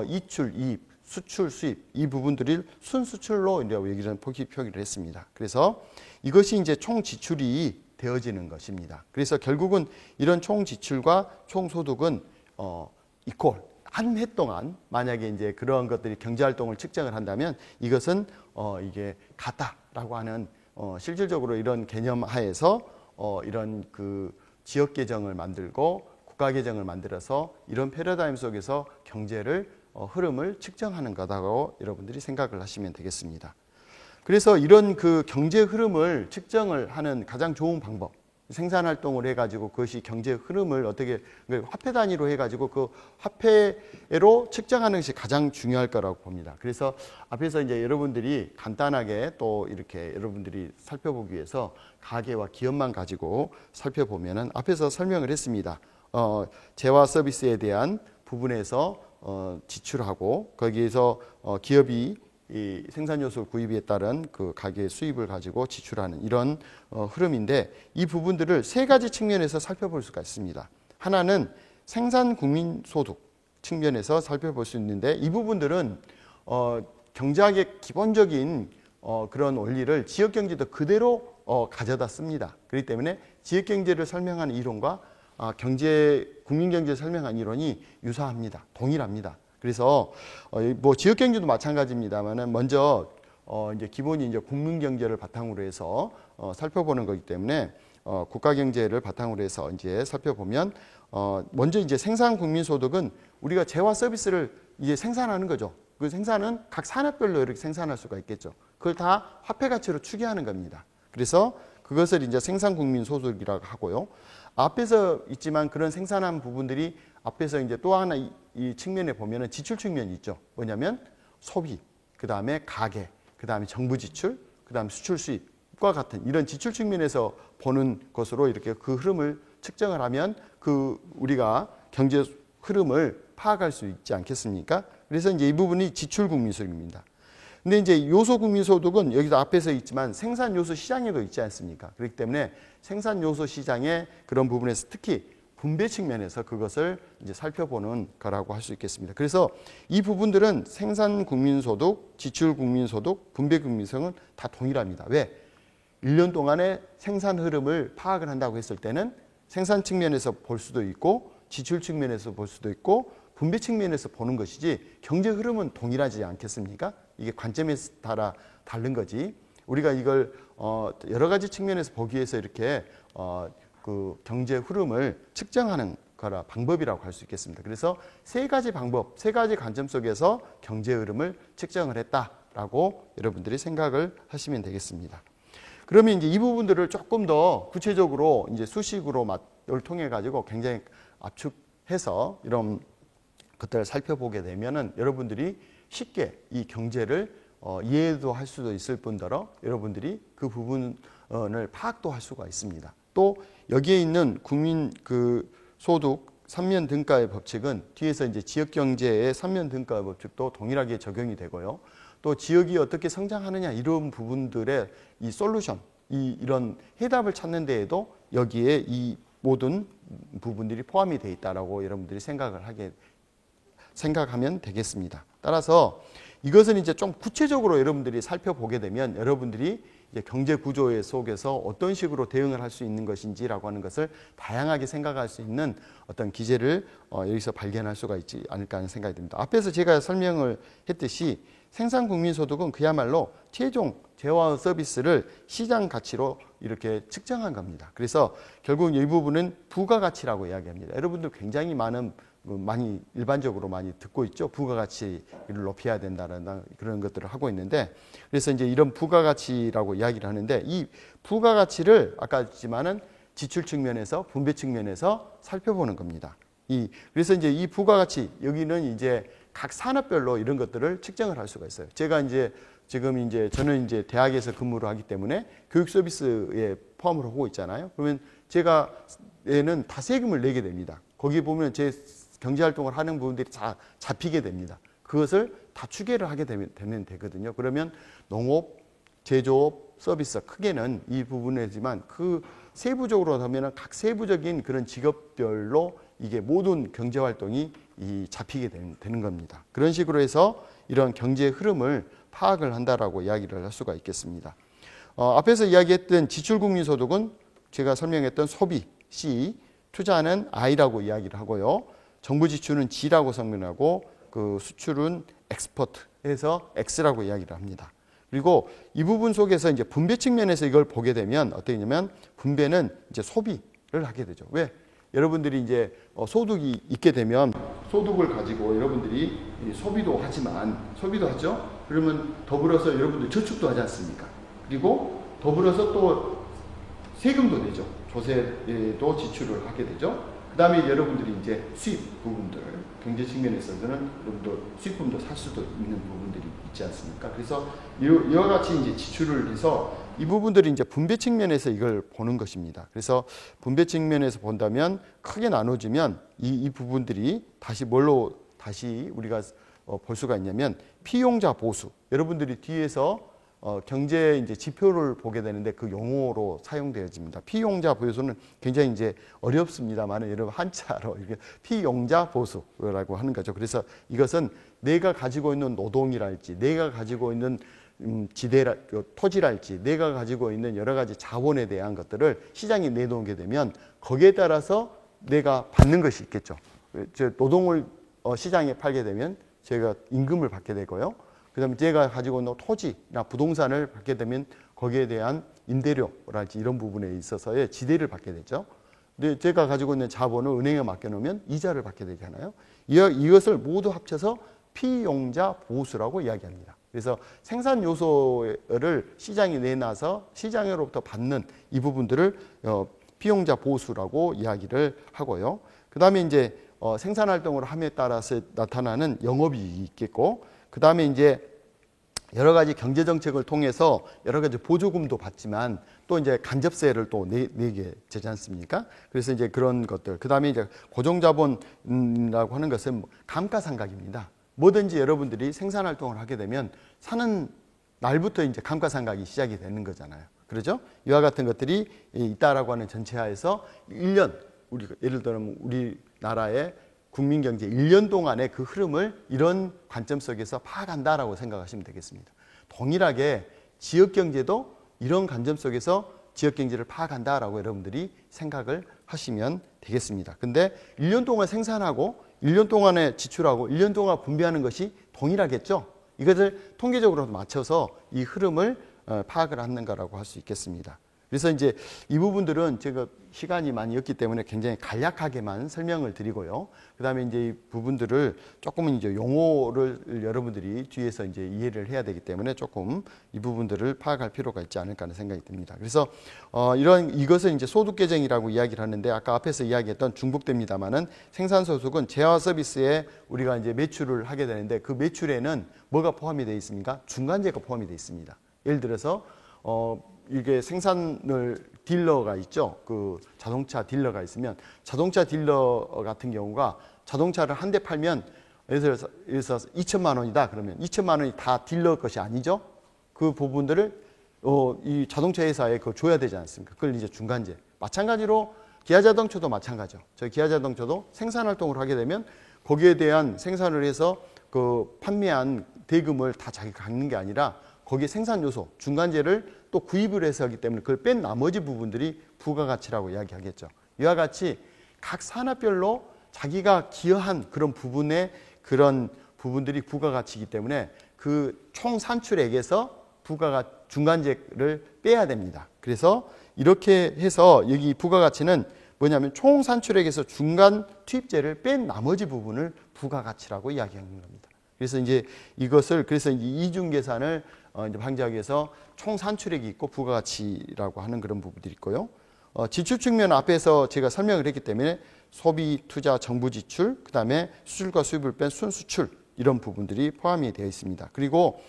이출, 이입, 수출, 수입 이 부분들을 순수출로 이제 여기는 표기를 했습니다. 그래서 이것이 이제 총 지출이 되어지는 것입니다. 그래서 결국은 이런 총 지출과 총 소득은 이퀄 한 해 동안 만약에 이제 그러한 것들이 경제 활동을 측정을 한다면 이것은 이게 같다라고 하는 실질적으로 이런 개념 하에서 이런 그 지역 계정을 만들고 국가 계정을 만들어서 이런 패러다임 속에서 경제를 흐름을 측정하는 거다고 여러분들이 생각을 하시면 되겠습니다. 그래서 이런 그 경제 흐름을 측정을 하는 가장 좋은 방법, 생산 활동을 해가지고 그것이 경제 흐름을 어떻게 화폐 단위로 해가지고 그 화폐로 측정하는 것이 가장 중요할 거라고 봅니다. 그래서 앞에서 이제 여러분들이 간단하게 또 이렇게 여러분들이 살펴보기 위해서 가계와 기업만 가지고 살펴보면은 앞에서 설명을 했습니다. 재화 서비스에 대한 부분에서 지출하고 거기에서 기업이 이 생산 요소 구입에 따른 그 가계의 수입을 가지고 지출하는 이런 흐름인데 이 부분들을 세 가지 측면에서 살펴볼 수가 있습니다. 하나는 생산 국민 소득 측면에서 살펴볼 수 있는데 이 부분들은 경제학의 기본적인 그런 원리를 지역 경제도 그대로 가져다 씁니다. 그렇기 때문에 지역 경제를 설명하는 이론과 국민 경제를 설명하는 이론이 유사합니다. 동일합니다. 그래서 뭐 지역 경제도 마찬가지입니다만은 먼저 이제 기본이 이제 국민 경제를 바탕으로 해서 살펴보는 거기 때문에 국가 경제를 바탕으로 해서 이제 살펴보면 먼저 이제 생산 국민 소득은 우리가 재화 서비스를 이제 생산하는 거죠. 그 생산은 각 산업별로 이렇게 생산할 수가 있겠죠. 그걸 다 화폐 가치로 추계하는 겁니다. 그래서 그것을 이제 생산 국민 소득이라고 하고요. 앞에서 있지만 그런 생산한 부분들이 앞에서 이제 또 하나 이 측면에 보면은 지출 측면이 있죠. 뭐냐면 소비, 그 다음에 가계, 그 다음에 정부 지출, 그 다음에 수출 수입과 같은 이런 지출 측면에서 보는 것으로 이렇게 그 흐름을 측정을 하면 그 우리가 경제 흐름을 파악할 수 있지 않겠습니까? 그래서 이제 이 부분이 지출 국민소득입니다. 근데 이제 요소 국민소득은 여기서 앞에서 있지만 생산 요소 시장에도 있지 않습니까? 그렇기 때문에 생산 요소 시장의 그런 부분에서 특히 분배 측면에서 그것을 이제 살펴보는 거라고 할 수 있겠습니다. 그래서 이 부분들은 생산 국민소득, 지출 국민소득, 분배 국민소득은 다 동일합니다. 왜? 1년 동안의 생산 흐름을 파악을 한다고 했을 때는 생산 측면에서 볼 수도 있고 지출 측면에서 볼 수도 있고 분배 측면에서 보는 것이지 경제 흐름은 동일하지 않겠습니까? 이게 관점에 따라 다른 거지 우리가 이걸 여러 가지 측면에서 보기 위해서 이렇게 그 경제 흐름을 측정하는 거라 방법이라고 할 수 있겠습니다. 그래서 세 가지 방법, 세 가지 관점 속에서 경제 흐름을 측정을 했다라고 여러분들이 생각을 하시면 되겠습니다. 그러면 이제 이 부분들을 조금 더 구체적으로 이제 수식으로 를 통해 가지고 굉장히 압축해서 이런 것들을 살펴보게 되면은 여러분들이 쉽게 이 경제를 이해도 할 수도 있을 뿐더러 여러분들이 그 부분을 파악도 할 수가 있습니다. 또 여기에 있는 국민 그 소득 3면 등가의 법칙은 뒤에서 이제 지역 경제의 3면 등가의 법칙도 동일하게 적용이 되고요. 또 지역이 어떻게 성장하느냐 이런 부분들의 이 솔루션, 이런 해답을 찾는 데에도 여기에 이 모든 부분들이 포함이 되어 있다라고 여러분들이 생각하면 되겠습니다. 따라서 이것은 이제 좀 구체적으로 여러분들이 살펴보게 되면 여러분들이 이제 경제 구조의 속에서 어떤 식으로 대응을 할 수 있는 것인지라고 하는 것을 다양하게 생각할 수 있는 어떤 기제를 여기서 발견할 수가 있지 않을까 하는 생각이 듭니다. 앞에서 제가 설명을 했듯이 생산 국민소득은 그야말로 최종 재화 서비스를 시장 가치로 이렇게 측정한 겁니다. 그래서 결국 이 부분은 부가가치라고 이야기합니다. 여러분들 굉장히 많이 일반적으로 많이 듣고 있죠. 부가가치를 높여야 된다는 그런 것들을 하고 있는데, 그래서 이제 이런 부가가치라고 이야기를 하는데, 이 부가가치를 아까 했지만은 지출 측면에서 분배 측면에서 살펴보는 겁니다. 그래서 이제 이 부가가치 여기는 이제 각 산업별로 이런 것들을 측정을 할 수가 있어요. 제가 이제 지금 이제 저는 이제 대학에서 근무를 하기 때문에 교육 서비스에 포함을 하고 있잖아요. 그러면 제가 얘는 다 세금을 내게 됩니다. 거기 보면 제 경제활동을 하는 부분들이 다 잡히게 됩니다. 그것을 다 추계를 하게 되면 되거든요. 그러면 농업, 제조업, 서비스 크게는 이 부분이지만 그 세부적으로 하면은 각 세부적인 그런 직업별로 이게 모든 경제활동이 잡히게 되는 겁니다. 그런 식으로 해서 이런 경제 흐름을 파악을 한다라고 이야기를 할 수가 있겠습니다. 앞에서 이야기했던 지출국민소득은 제가 설명했던 소비 C, 투자는 I라고 이야기를 하고요. 정부 지출은 G라고 설명하고 그 수출은 엑스포트해서 X라고 이야기를 합니다. 그리고 이 부분 속에서 이제 분배 측면에서 이걸 보게 되면 어떻게 되냐면 분배는 이제 소비를 하게 되죠. 왜? 여러분들이 이제 소득이 있게 되면 소득을 가지고 여러분들이 소비도 하지만 소비도 하죠. 그러면 더불어서 여러분들 저축도 하지 않습니까? 그리고 더불어서 또 세금도 내죠. 조세도 지출을 하게 되죠. 그 다음에 여러분들이 이제 수입 부분들, 경제 측면에서는 여러분들 수입품도 살 수도 있는 부분들이 있지 않습니까? 그래서 이와 같이 이제 지출을 해서 이 부분들이 이제 분배 측면에서 이걸 보는 것입니다. 그래서 분배 측면에서 본다면 크게 나눠지면 이 부분들이 다시 뭘로 다시 우리가 볼 수가 있냐면 피용자 보수. 여러분들이 뒤에서 경제 이제 지표를 보게 되는데 그 용어로 사용되어집니다. 피용자 보수는 굉장히 이제 어렵습니다만 여러분 한자로 이게 피용자 보수라고 하는 거죠. 그래서 이것은 내가 가지고 있는 노동이랄지, 내가 가지고 있는 토지랄지, 내가 가지고 있는 여러 가지 자본에 대한 것들을 시장에 내놓게 되면 거기에 따라서 내가 받는 것이 있겠죠. 노동을 시장에 팔게 되면 제가 임금을 받게 되고요. 그 다음에 제가 가지고 있는 토지나 부동산을 받게 되면 거기에 대한 임대료랄지 이런 부분에 있어서의 지대를 받게 되죠. 근데 제가 가지고 있는 자본을 은행에 맡겨놓으면 이자를 받게 되잖아요. 이것을 모두 합쳐서 피용자 보수라고 이야기합니다. 그래서 생산 요소를 시장에 내놔서 시장으로부터 받는 이 부분들을 피용자 보수라고 이야기를 하고요. 그 다음에 이제 생산 활동을 함에 따라서 나타나는 영업이익이 있겠고, 그 다음에 이제 여러 가지 경제 정책을 통해서 여러 가지 보조금도 받지만 또 이제 간접세를 또 내게 되지 않습니까? 그래서 이제 그런 것들. 그 다음에 이제 고정자본이라고 하는 것은 감가상각입니다. 뭐든지 여러분들이 생산 활동을 하게 되면 사는 날부터 이제 감가상각이 시작이 되는 거잖아요. 그렇죠? 이와 같은 것들이 있다라고 하는 전체하에서 1년, 예를 들면 우리나라의 국민 경제 1년 동안의 그 흐름을 이런 관점 속에서 파악한다라고 생각하시면 되겠습니다. 동일하게 지역 경제도 이런 관점 속에서 지역 경제를 파악한다라고 여러분들이 생각을 하시면 되겠습니다. 근데 1년 동안 생산하고 1년 동안에 지출하고 1년 동안 분배하는 것이 동일하겠죠. 이것을 통계적으로 맞춰서 이 흐름을 파악을 하는가라고 할 수 있겠습니다. 그래서 이제 이 부분들은 제가 시간이 많이 없기 때문에 굉장히 간략하게만 설명을 드리고요. 그 다음에 이제 이 부분들을 조금은 이제 용어를 여러분들이 뒤에서 이제 이해를 해야 되기 때문에 조금 이 부분들을 파악할 필요가 있지 않을까 하는 생각이 듭니다. 그래서 이것을 이제 소득 계정이라고 이야기를 하는데 아까 앞에서 이야기했던 중복됩니다만은 생산 소득은 재화 서비스에 우리가 이제 매출을 하게 되는데 그 매출에는 뭐가 포함이 되어 있습니까? 중간재가 포함이 되어 있습니다. 예를 들어서 이게 생산을 딜러가 있죠. 그 자동차 딜러가 있으면 자동차 딜러 같은 경우가 자동차를 한 대 팔면 예를 들어서 2천만 원이다 그러면 2천만 원이 다 딜러 것이 아니죠. 그 부분들을 이 자동차 회사에 그걸 줘야 되지 않습니까? 그걸 이제 중간재. 마찬가지로 기아자동차도 마찬가지죠. 저희 기아자동차도 생산 활동을 하게 되면 거기에 대한 생산을 해서 그 판매한 대금을 다 자기가 갖는 게 아니라 거기에 생산 요소, 중간재를 또 구입을 해서 하기 때문에 그걸 뺀 나머지 부분들이 부가가치라고 이야기하겠죠. 이와 같이 각 산업별로 자기가 기여한 그런 부분의 그런 부분들이 부가가치이기 때문에 그 총 산출액에서 중간재를 빼야 됩니다. 그래서 이렇게 해서 여기 부가가치는 뭐냐면 총 산출액에서 중간 투입재를 뺀 나머지 부분을 부가가치라고 이야기하는 겁니다. 그래서 이제 이것을 그래서 이제 이중 계산을 이제 방지하기 위해서 총 산출액이 있고 부가가치라고 하는 그런 부분들이 있고요. 지출 측면 앞에서 제가 설명을 했기 때문에 소비, 투자, 정부 지출, 그다음에 수출과 수입을 뺀 순수출 이런 부분들이 포함이 되어 있습니다. 그리고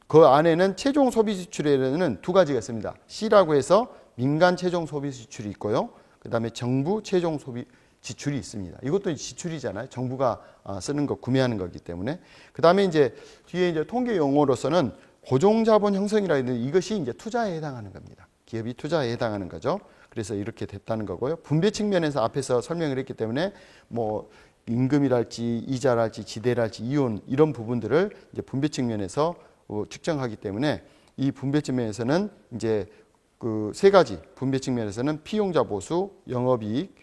그 안에는 최종 소비 지출에는 두 가지가 있습니다. C라고 해서 민간 최종 소비 지출이 있고요. 그다음에 정부 최종 소비 지출이 있습니다. 이것도 지출이잖아요. 정부가 쓰는 거 구매하는 거기 때문에. 그다음에 이제 뒤에 이제 통계 용어로서는 고정자본 형성이라 했는데 이것이 이제 투자에 해당하는 겁니다. 기업이 투자에 해당하는 거죠. 그래서 이렇게 됐다는 거고요. 분배 측면에서 앞에서 설명을 했기 때문에 뭐 임금이랄지 이자랄지 지대랄지 이혼 이런 부분들을 이제 분배 측면에서 측정하기 때문에 이 분배 측면에서는 이제 그 세 가지 분배 측면에서는 피용자 보수, 영업이익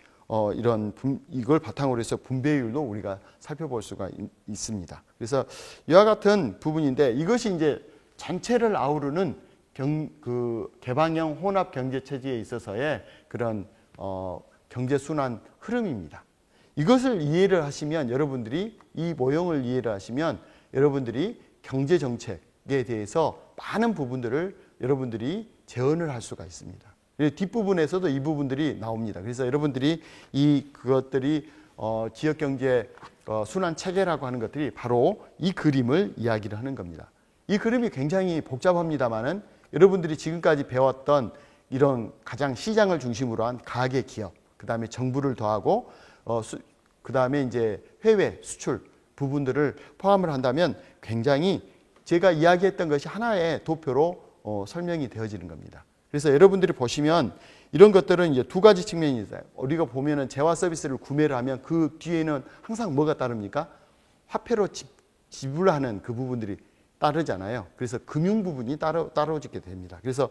이걸 바탕으로 해서 분배율도 우리가 살펴볼 수가 있습니다. 그래서 이와 같은 부분인데 이것이 이제 전체를 아우르는 개방형 혼합 경제 체제에 있어서의 그런 경제 순환 흐름입니다. 이것을 이해를 하시면 여러분들이 이 모형을 이해를 하시면 여러분들이 경제 정책에 대해서 많은 부분들을 여러분들이 재현을 할 수가 있습니다. 뒷부분에서도 이 부분들이 나옵니다. 그래서 여러분들이 그것들이 지역 경제 순환 체계라고 하는 것들이 바로 이 그림을 이야기를 하는 겁니다. 이 그림이 굉장히 복잡합니다만은 여러분들이 지금까지 배웠던 이런 가장 시장을 중심으로 한 가계 기업, 그 다음에 정부를 더하고 그 다음에 이제 해외 수출 부분들을 포함을 한다면 굉장히 제가 이야기했던 것이 하나의 도표로 설명이 되어지는 겁니다. 그래서 여러분들이 보시면 이런 것들은 이제 두 가지 측면이 있어요. 우리가 보면은 재화 서비스를 구매를 하면 그 뒤에는 항상 뭐가 따릅니까? 화폐로 지불하는 그 부분들이 따르잖아요. 그래서 금융 부분이 따라오게 됩니다. 그래서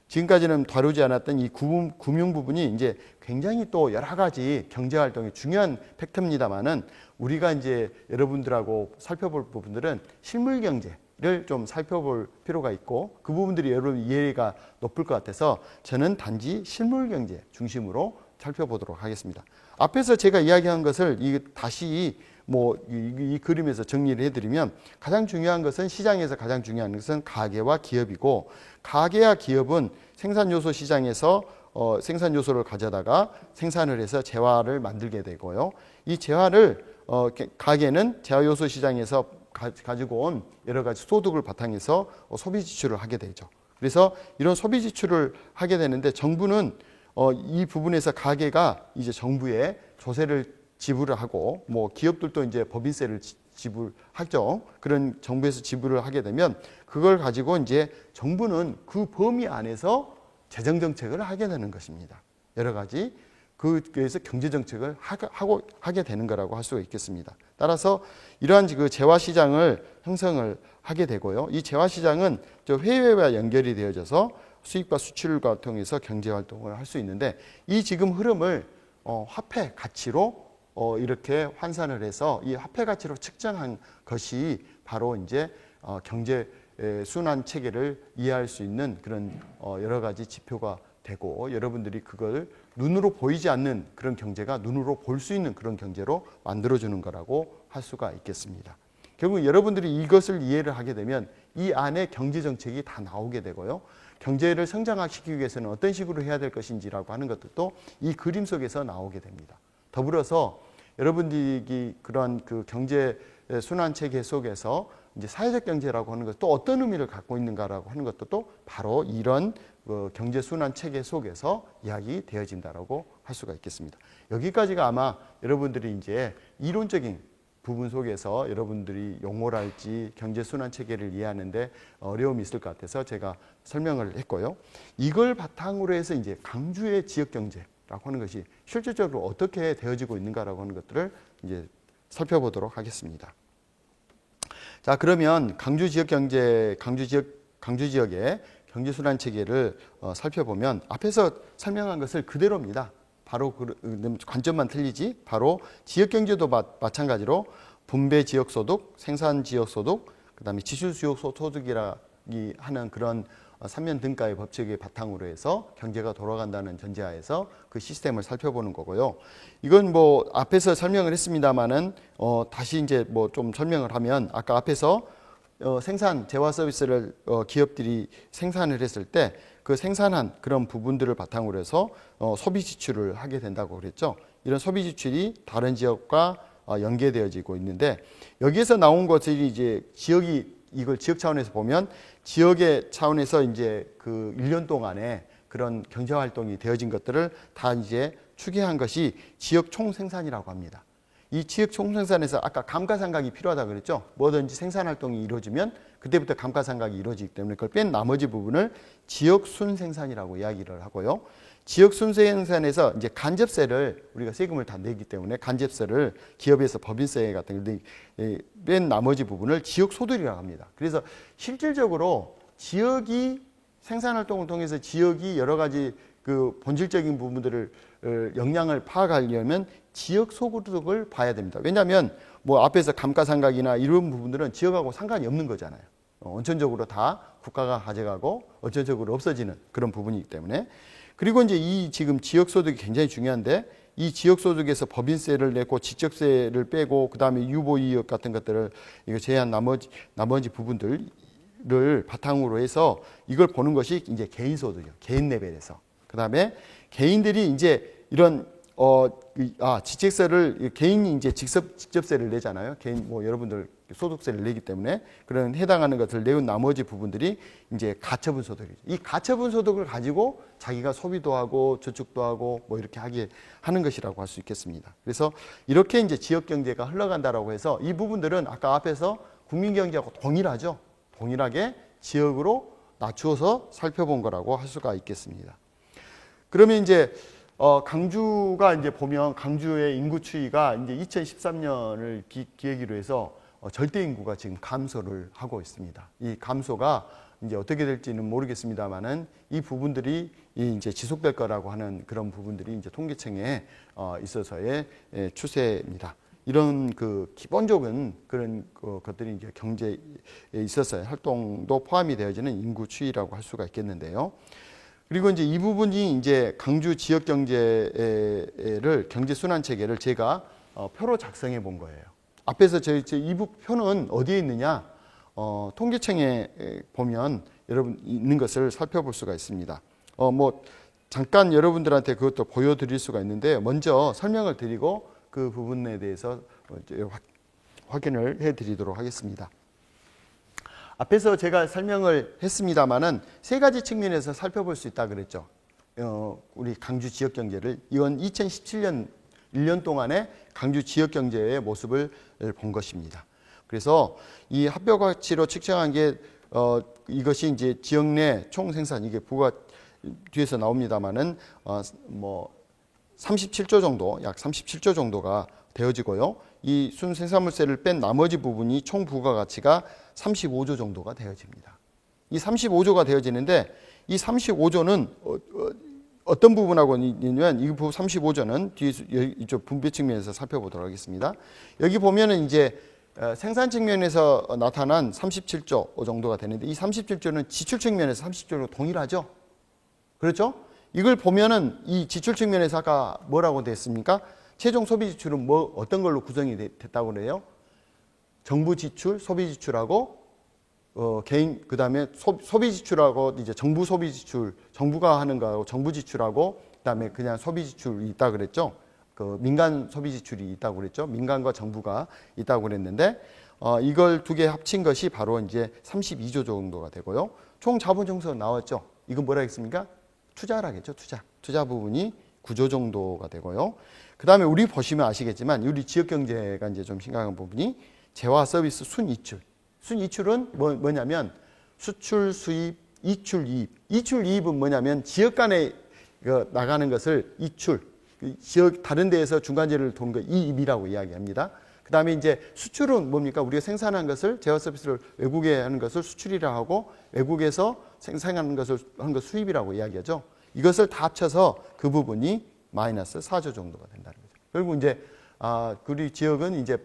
지금까지는 다루지 않았던 이 금융 부분이 이제 굉장히 또 여러 가지 경제 활동이 중요한 팩터입니다만은 우리가 이제 여러분들하고 살펴볼 부분들은 실물 경제를 좀 살펴볼 필요가 있고 그 부분들이 여러분 이해가 높을 것 같아서 저는 단지 실물 경제 중심으로 살펴보도록 하겠습니다. 앞에서 제가 이야기한 것을 다시 이 그림에서 정리를 해드리면 가장 중요한 것은 시장에서 가장 중요한 것은 가계와 기업이고 가계와 기업은 생산 요소 시장에서 생산 요소를 가져다가 생산을 해서 재화를 만들게 되고요. 이 재화를 가계는 재화 요소 시장에서 가지고 온 여러 가지 소득을 바탕해서 소비 지출을 하게 되죠. 그래서 이런 소비 지출을 하게 되는데 정부는 이 부분에서 가계가 이제 정부에 조세를 지불을 하고 기업들도 이제 법인세를 지불하죠. 그런 정부에서 지불을 하게 되면 그걸 가지고 이제 정부는 그 범위 안에서 재정 정책을 하게 되는 것입니다. 여러 가지 그래서 경제 정책을 하게 되는 거라고 할 수가 있겠습니다. 따라서 이러한 그 재화 시장을 형성을 하게 되고요. 이 재화 시장은 해외와 연결이 되어져서 수입과 수출과 통해서 경제 활동을 할 수 있는데 이 지금 흐름을 화폐 가치로 이렇게 환산을 해서 이 화폐 가치로 측정한 것이 바로 이제 경제 순환 체계를 이해할 수 있는 그런 여러 가지 지표가 되고, 여러분들이 그걸 눈으로 보이지 않는 그런 경제가 눈으로 볼 수 있는 그런 경제로 만들어주는 거라고 할 수가 있겠습니다. 결국 여러분들이 이것을 이해를 하게 되면 이 안에 경제 정책이 다 나오게 되고요. 경제를 성장시키기 위해서는 어떤 식으로 해야 될 것인지라고 하는 것들도 이 그림 속에서 나오게 됩니다. 더불어서 여러분들이 그런 그 경제 순환 체계 속에서 이제 사회적 경제라고 하는 것 또 어떤 의미를 갖고 있는가라고 하는 것도 또 바로 이런 경제 순환 체계 속에서 이야기되어진다라고 할 수가 있겠습니다. 여기까지가 아마 여러분들이 이제 이론적인 부분 속에서 여러분들이 용어랄지 경제 순환 체계를 이해하는데 어려움이 있을 것 같아서 제가 설명을 했고요. 이걸 바탕으로 해서 이제 강주의 지역 경제라고 하는 것이 실질적으로 어떻게 되어지고 있는가라고 하는 것들을 이제 살펴보도록 하겠습니다. 자, 그러면 강주 지역의 경제 순환 체계를 살펴보면 앞에서 설명한 것을 그대로입니다. 바로 관점만 틀리지, 바로 지역 경제도 마찬가지로 분배 지역 소득, 생산 지역 소득, 그다음에 지출 지역 소득이라 하는 그런 삼면 등가의 법칙의 바탕으로 해서 경제가 돌아간다는 전제하에서 그 시스템을 살펴보는 거고요. 이건 뭐 앞에서 설명을 했습니다만은 다시 이제 뭐 좀 설명을 하면, 아까 앞에서 생산 재화 서비스를 기업들이 생산을 했을 때 그 생산한 그런 부분들을 바탕으로 해서 소비 지출을 하게 된다고 그랬죠. 이런 소비 지출이 다른 지역과 연계되어지고 있는데, 여기에서 나온 것들이 이제 이걸 지역 차원에서 보면 지역의 차원에서 이제 그 1년 동안에 그런 경제 활동이 되어진 것들을 다 이제 추계한 것이 지역 총생산이라고 합니다. 이 지역 총생산에서 아까 감가상각이 필요하다고 그랬죠. 뭐든지 생산 활동이 이루어지면 그때부터 감가상각이 이루어지기 때문에 그걸 뺀 나머지 부분을 지역 순생산이라고 이야기를 하고요. 지역 순생산에서 이제 간접세를 우리가 세금을 다 내기 때문에 간접세를 기업에서 법인세 같은 걸 뺀 나머지 부분을 지역 소득이라고 합니다. 그래서 실질적으로 지역이 생산 활동을 통해서 지역이 여러 가지 그 본질적인 부분들을 역량을 파악하려면 지역 소득을 봐야 됩니다. 왜냐하면 뭐 앞에서 감가상각이나 이런 부분들은 지역하고 상관이 없는 거잖아요. 원천적으로 다 국가가 가져가고 원천적으로 없어지는 그런 부분이기 때문에. 그리고 이제 이 지금 지역 소득이 굉장히 중요한데, 이 지역 소득에서 법인세를 내고 직접세를 빼고 그다음에 유보이익 같은 것들을 이거 제한 나머지 부분들을 바탕으로 해서 이걸 보는 것이 이제 개인 소득이요. 개인 레벨에서. 그다음에 개인들이 이제 이런 지책세를 개인이 이제 직접세를 내잖아요. 개인 뭐 여러분들 소득세를 내기 때문에 그런 해당하는 것을 내온 나머지 부분들이 이제 가처분 소득이죠. 이 가처분 소득을 가지고 자기가 소비도 하고 저축도 하고 뭐 이렇게 하게 하는 것이라고 할 수 있겠습니다. 그래서 이렇게 이제 지역 경제가 흘러간다라고 해서 이 부분들은 아까 앞에서 국민 경제하고 동일하죠. 동일하게 지역으로 낮추어서 살펴본 거라고 할 수가 있겠습니다. 그러면 이제 강주가 이제 보면 강주의 인구 추이가 이제 2013년을 기획으로 해서 절대 인구가 지금 감소를 하고 있습니다. 이 감소가 이제 어떻게 될지는 모르겠습니다만은 이 부분들이 이제 지속될 거라고 하는 그런 부분들이 이제 통계청에 있어서의 추세입니다. 이런 그 기본적인 그런 것들이 이제 경제에 있어서의 활동도 포함이 되어지는 인구 추이라고 할 수가 있겠는데요. 그리고 이제 이 부분이 이제 강주 지역 경제를 경제 순환 체계를 제가 표로 작성해 본 거예요. 앞에서 이 표는 어디에 있느냐? 통계청에 보면 여러분 있는 것을 살펴볼 수가 있습니다. 뭐 잠깐 여러분들한테 그것도 보여드릴 수가 있는데, 먼저 설명을 드리고 그 부분에 대해서 확인을 해드리도록 하겠습니다. 앞에서 제가 설명을 했습니다마는 세 가지 측면에서 살펴볼 수 있다 그랬죠. 우리 강주 지역 경제를. 이건 2017년 1년 동안의 강주 지역 경제의 모습을 본 것입니다. 그래서 이 합병 가치로 측정한 게 이것이 이제 지역 내 총 생산, 이게 부가 뒤에서 나옵니다마는 뭐 37조 정도, 약 37조 정도가 되어지고요. 이 순생산물세를 뺀 나머지 부분이 총 부가가치가 35조 정도가 되어집니다. 이 35조가 되어지는데, 이 35조는 어떤 부분하고 있냐면, 이 35조는 뒤에서 이쪽 분배 측면에서 살펴보도록 하겠습니다. 여기 보면은 이제 생산 측면에서 나타난 37조 정도가 되는데 이 37조는 지출 측면에서 30조로 동일하죠. 그렇죠? 이걸 보면은 이 지출 측면에서 아까 뭐라고 됐습니까? 최종 소비 지출은 뭐 어떤 걸로 구성이 됐다고 그래요? 정부 지출, 소비 지출하고 개인 그다음에 소비 지출하고 이제 정부 소비 지출, 정부가 하는 거하고 정부 지출하고 그다음에 그냥 소비 지출이 있다 그랬죠. 그 민간 소비 지출이 있다고 그랬죠. 민간과 정부가 있다고 그랬는데 이걸 두 개 합친 것이 바로 이제 32조 정도가 되고요. 총 자본 정서 나왔죠. 이건 뭐라 했습니까? 투자라겠죠. 투자 부분이 9조 정도가 되고요. 그다음에 우리 보시면 아시겠지만 우리 지역 경제가 이제 좀 심각한 부분이 재화 서비스 순이출. 순이출은 뭐냐면 수출, 수입, 이출, 이입. 이출, 이입은 뭐냐면 지역 간에 나가는 것을 이출, 지역 다른 데에서 중간재를 도는 거 이입이라고 이야기합니다. 그다음에 이제 수출은 뭡니까? 우리가 생산한 것을 재화 서비스를 외국에 하는 것을 수출이라 하고 외국에서 생산하는 것을 하는 것 수입이라고 이야기하죠. 이것을 다 합쳐서 그 부분이 마이너스 4조 정도가 된다는 거죠. 결국 이제 우리 지역은 이제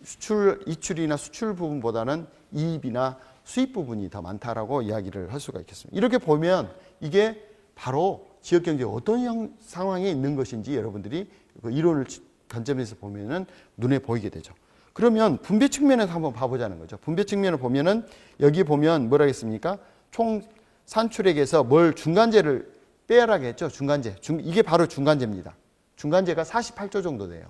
수출 이출이나 수출 부분보다는 이입이나 수입 부분이 더 많다라고 이야기를 할 수가 있겠습니다. 이렇게 보면 이게 바로 지역 경제가 어떤 상황에 있는 것인지 여러분들이 그 이론을 관점에서 보면은 눈에 보이게 되죠. 그러면 분배 측면에서 한번 봐보자는 거죠. 분배 측면을 보면은 여기 보면 뭐라 했습니까? 총 산출액에서 뭘 중간재를 빼야라고 했죠. 중간재. 이게 바로 중간재입니다. 중간재가 48조 정도 돼요.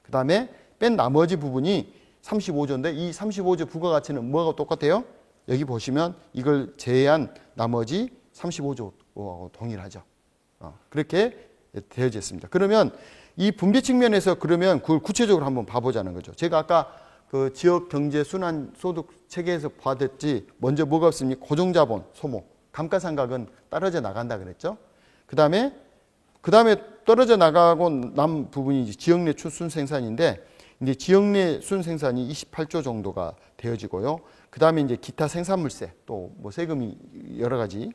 그 다음에 뺀 나머지 부분이 35조인데 이 35조 부가가치는 뭐하고 똑같아요? 여기 보시면 이걸 제외한 나머지 35조하고 동일하죠. 그렇게 되어져 있습니다. 그러면 이 분배 측면에서 그러면 그걸 구체적으로 한번 봐보자는 거죠. 제가 아까 그 지역 경제 순환 소득 체계에서 봤듯이 먼저 뭐가 없습니까? 고정자본, 소모, 감가상각은 떨어져 나간다 그랬죠. 그 다음에 떨어져 나가고 남 부분이 지역 내 순 생산인데 이제 지역 내 순 생산이 28조 정도가 되어지고요. 그 다음에 이제 기타 생산물세 또 뭐 세금이 여러 가지가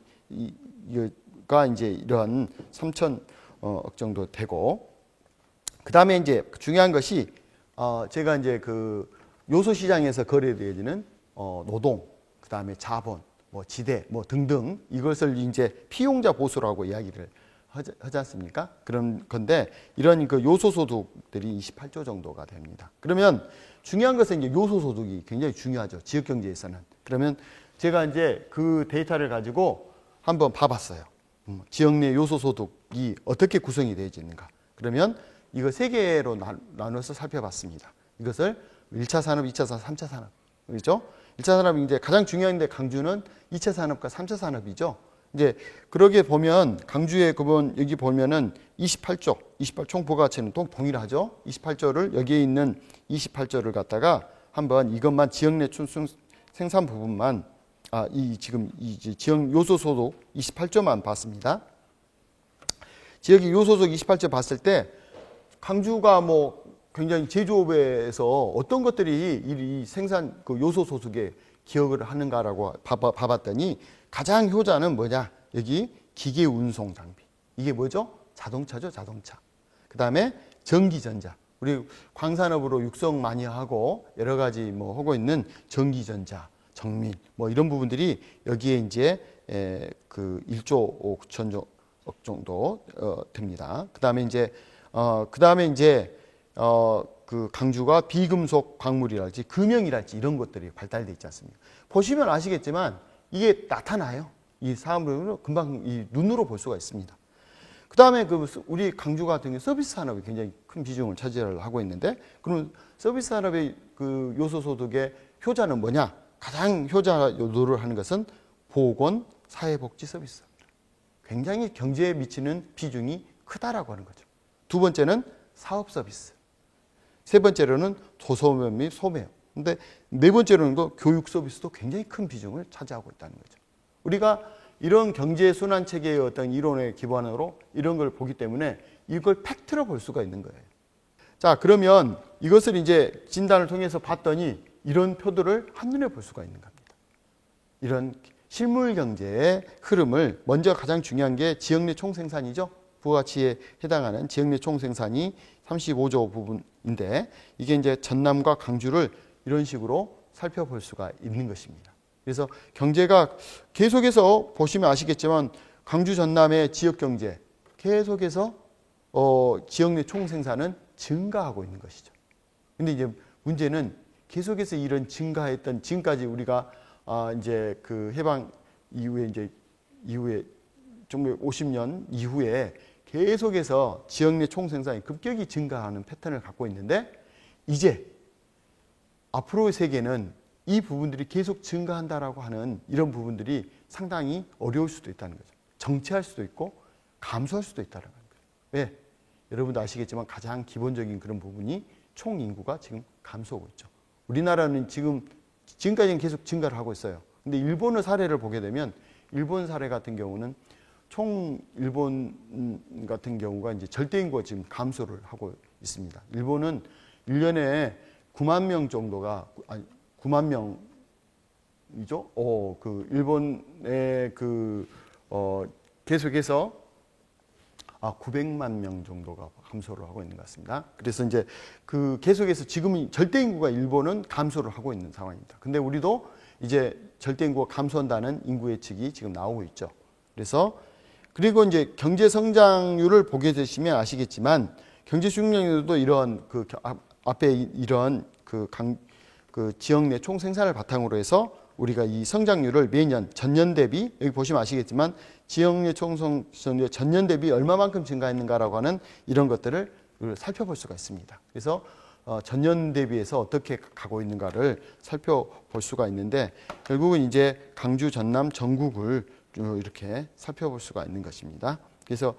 이제 이러한 3천억 정도 되고 그 다음에 이제 중요한 것이 제가 이제 그 요소 시장에서 거래되어지는 노동, 그 다음에 자본, 뭐 지대, 뭐 등등 이것을 이제 피용자 보수라고 이야기를 하지 않습니까? 그런 건데 이런 그 요소소득들이 28조 정도가 됩니다. 그러면 중요한 것은 이제 요소소득이 굉장히 중요하죠. 지역 경제에서는. 그러면 제가 이제 그 데이터를 가지고 한번 봐봤어요. 지역 내 요소소득이 어떻게 구성이 되어지는가. 그러면 이거 세 개로 나눠서 살펴봤습니다. 이것을 1차 산업, 2차 산업, 3차 산업. 그렇죠? 1차 산업이 이제 가장 중요한데 강주는 2차 산업과 3차 산업이죠. 이제 그러게 보면 강주의 그분 여기 보면은 28조 총 부가가치는 동일하죠. 28조를 여기에 있는 28조를 갖다가 한번 이것만 지역 내 생산 부분만 지금 이 지역 요소 소득 28조만 봤습니다. 지역의 요소 소득 28조 봤을 때 강주가 뭐 굉장히 제조업에서 어떤 것들이 이 생산 그 요소 소득에 기여를 하는가라고 봐봤더니 가장 효자는 뭐냐? 여기 기계 운송 장비. 이게 뭐죠? 자동차죠, 자동차. 그 다음에 전기전자. 우리 광산업으로 육성 많이 하고 여러 가지 뭐 하고 있는 전기전자, 정밀 뭐 이런 부분들이 여기에 이제 그 1조 9천억 정도 됩니다. 그 다음에 이제 그 강주가 비금속 광물이랄지 금형이랄지 이런 것들이 발달돼 있지 않습니까? 보시면 아시겠지만 이게 나타나요. 이 사업을 금방 이 눈으로 볼 수가 있습니다. 그 다음에 우리 강주 같은 경우 서비스 산업이 굉장히 큰 비중을 차지를 하고 있는데 그럼 서비스 산업의 그 요소 소득의 효자는 뭐냐? 가장 효자 요도를 하는 것은 보건, 사회복지 서비스. 굉장히 경제에 미치는 비중이 크다라고 하는 거죠. 두 번째는 사업 서비스. 세 번째로는 도서면 및 소매업. 근데 네 번째로는 교육 서비스도 굉장히 큰 비중을 차지하고 있다는 거죠. 우리가 이런 경제 순환 체계의 어떤 이론의 기반으로 이런 걸 보기 때문에 이걸 팩트로 볼 수가 있는 거예요. 자, 그러면 이것을 이제 진단을 통해서 봤더니 이런 표들을 한눈에 볼 수가 있는 겁니다. 이런 실물 경제의 흐름을 먼저 가장 중요한 게 지역 내 총생산이죠. 부가가치에 해당하는 지역 내 총생산이 35조 부분인데 이게 이제 전남과 강주를 이런 식으로 살펴볼 수가 있는 것입니다. 그래서 경제가 계속해서 보시면 아시겠지만 강주 전남의 지역 경제 계속해서 지역 내 총생산은 증가하고 있는 것이죠. 근데 이제 문제는 계속해서 이런 증가했던 지금까지 우리가 이제 그 해방 이후에 1950년 이후에 계속해서 지역 내 총생산이 급격히 증가하는 패턴을 갖고 있는데 이제 앞으로의 세계는 이 부분들이 계속 증가한다라고 하는 이런 부분들이 상당히 어려울 수도 있다는 거죠. 정체할 수도 있고 감소할 수도 있다는 거예요. 왜? 여러분도 아시겠지만 가장 기본적인 그런 부분이 총 인구가 지금 감소하고 있죠. 우리나라는 지금까지는 계속 증가를 하고 있어요. 근데 일본의 사례를 보게 되면 일본 사례 같은 경우는 총 일본 같은 경우가 이제 절대 인구가 지금 감소를 하고 있습니다. 일본은 1년에 9만 명 정도가 9만 명이죠. 그 일본의 계속해서 900만 명 정도가 감소를 하고 있는 것 같습니다. 그래서 이제 그 계속해서 지금 절대 인구가 일본은 감소를 하고 있는 상황입니다. 근데 우리도 이제 절대 인구가 감소한다는 인구 예측이 지금 나오고 있죠. 그리고 이제 경제 성장률을 보게 되시면 아시겠지만 경제 성장률도 이런 앞에 이런 지역 내 총생산을 바탕으로 해서 우리가 이 성장률을 매년 전년 대비 여기 보시면 아시겠지만 지역 내 총생산률 전년 대비 얼마만큼 증가했는가라고 하는 이런 것들을 살펴볼 수가 있습니다. 그래서 전년 대비해서 어떻게 가고 있는가를 살펴볼 수가 있는데 결국은 이제 강주, 전남, 전국을 이렇게 살펴볼 수가 있는 것입니다. 그래서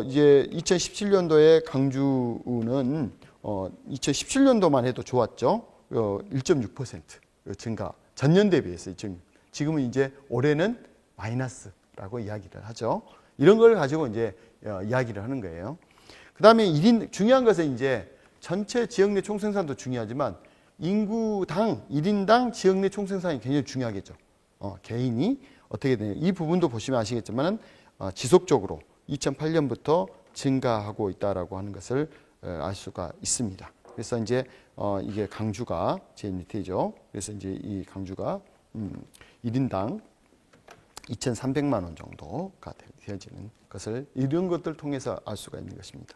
이제 2017년도에 강주는 2017년도만 해도 좋았죠. 1.6% 증가. 전년 대비해서 지금은 이제 올해는 마이너스라고 이야기를 하죠. 이런 걸 가지고 이제 이야기를 하는 거예요. 그다음에 중요한 것은 이제 전체 지역 내 총생산도 중요하지만 인구당 1인당 지역 내 총생산이 굉장히 중요하겠죠. 개인이 어떻게 되냐 이 부분도 보시면 아시겠지만 지속적으로 2008년부터 증가하고 있다라고 하는 것을 알 수가 있습니다. 그래서 이제 이게 강주가 제일 밑에죠. 그래서 이제 이 강주가 1인당 2,300만 원 정도가 되어지는 것을 이런 것들을 통해서 알 수가 있는 것입니다.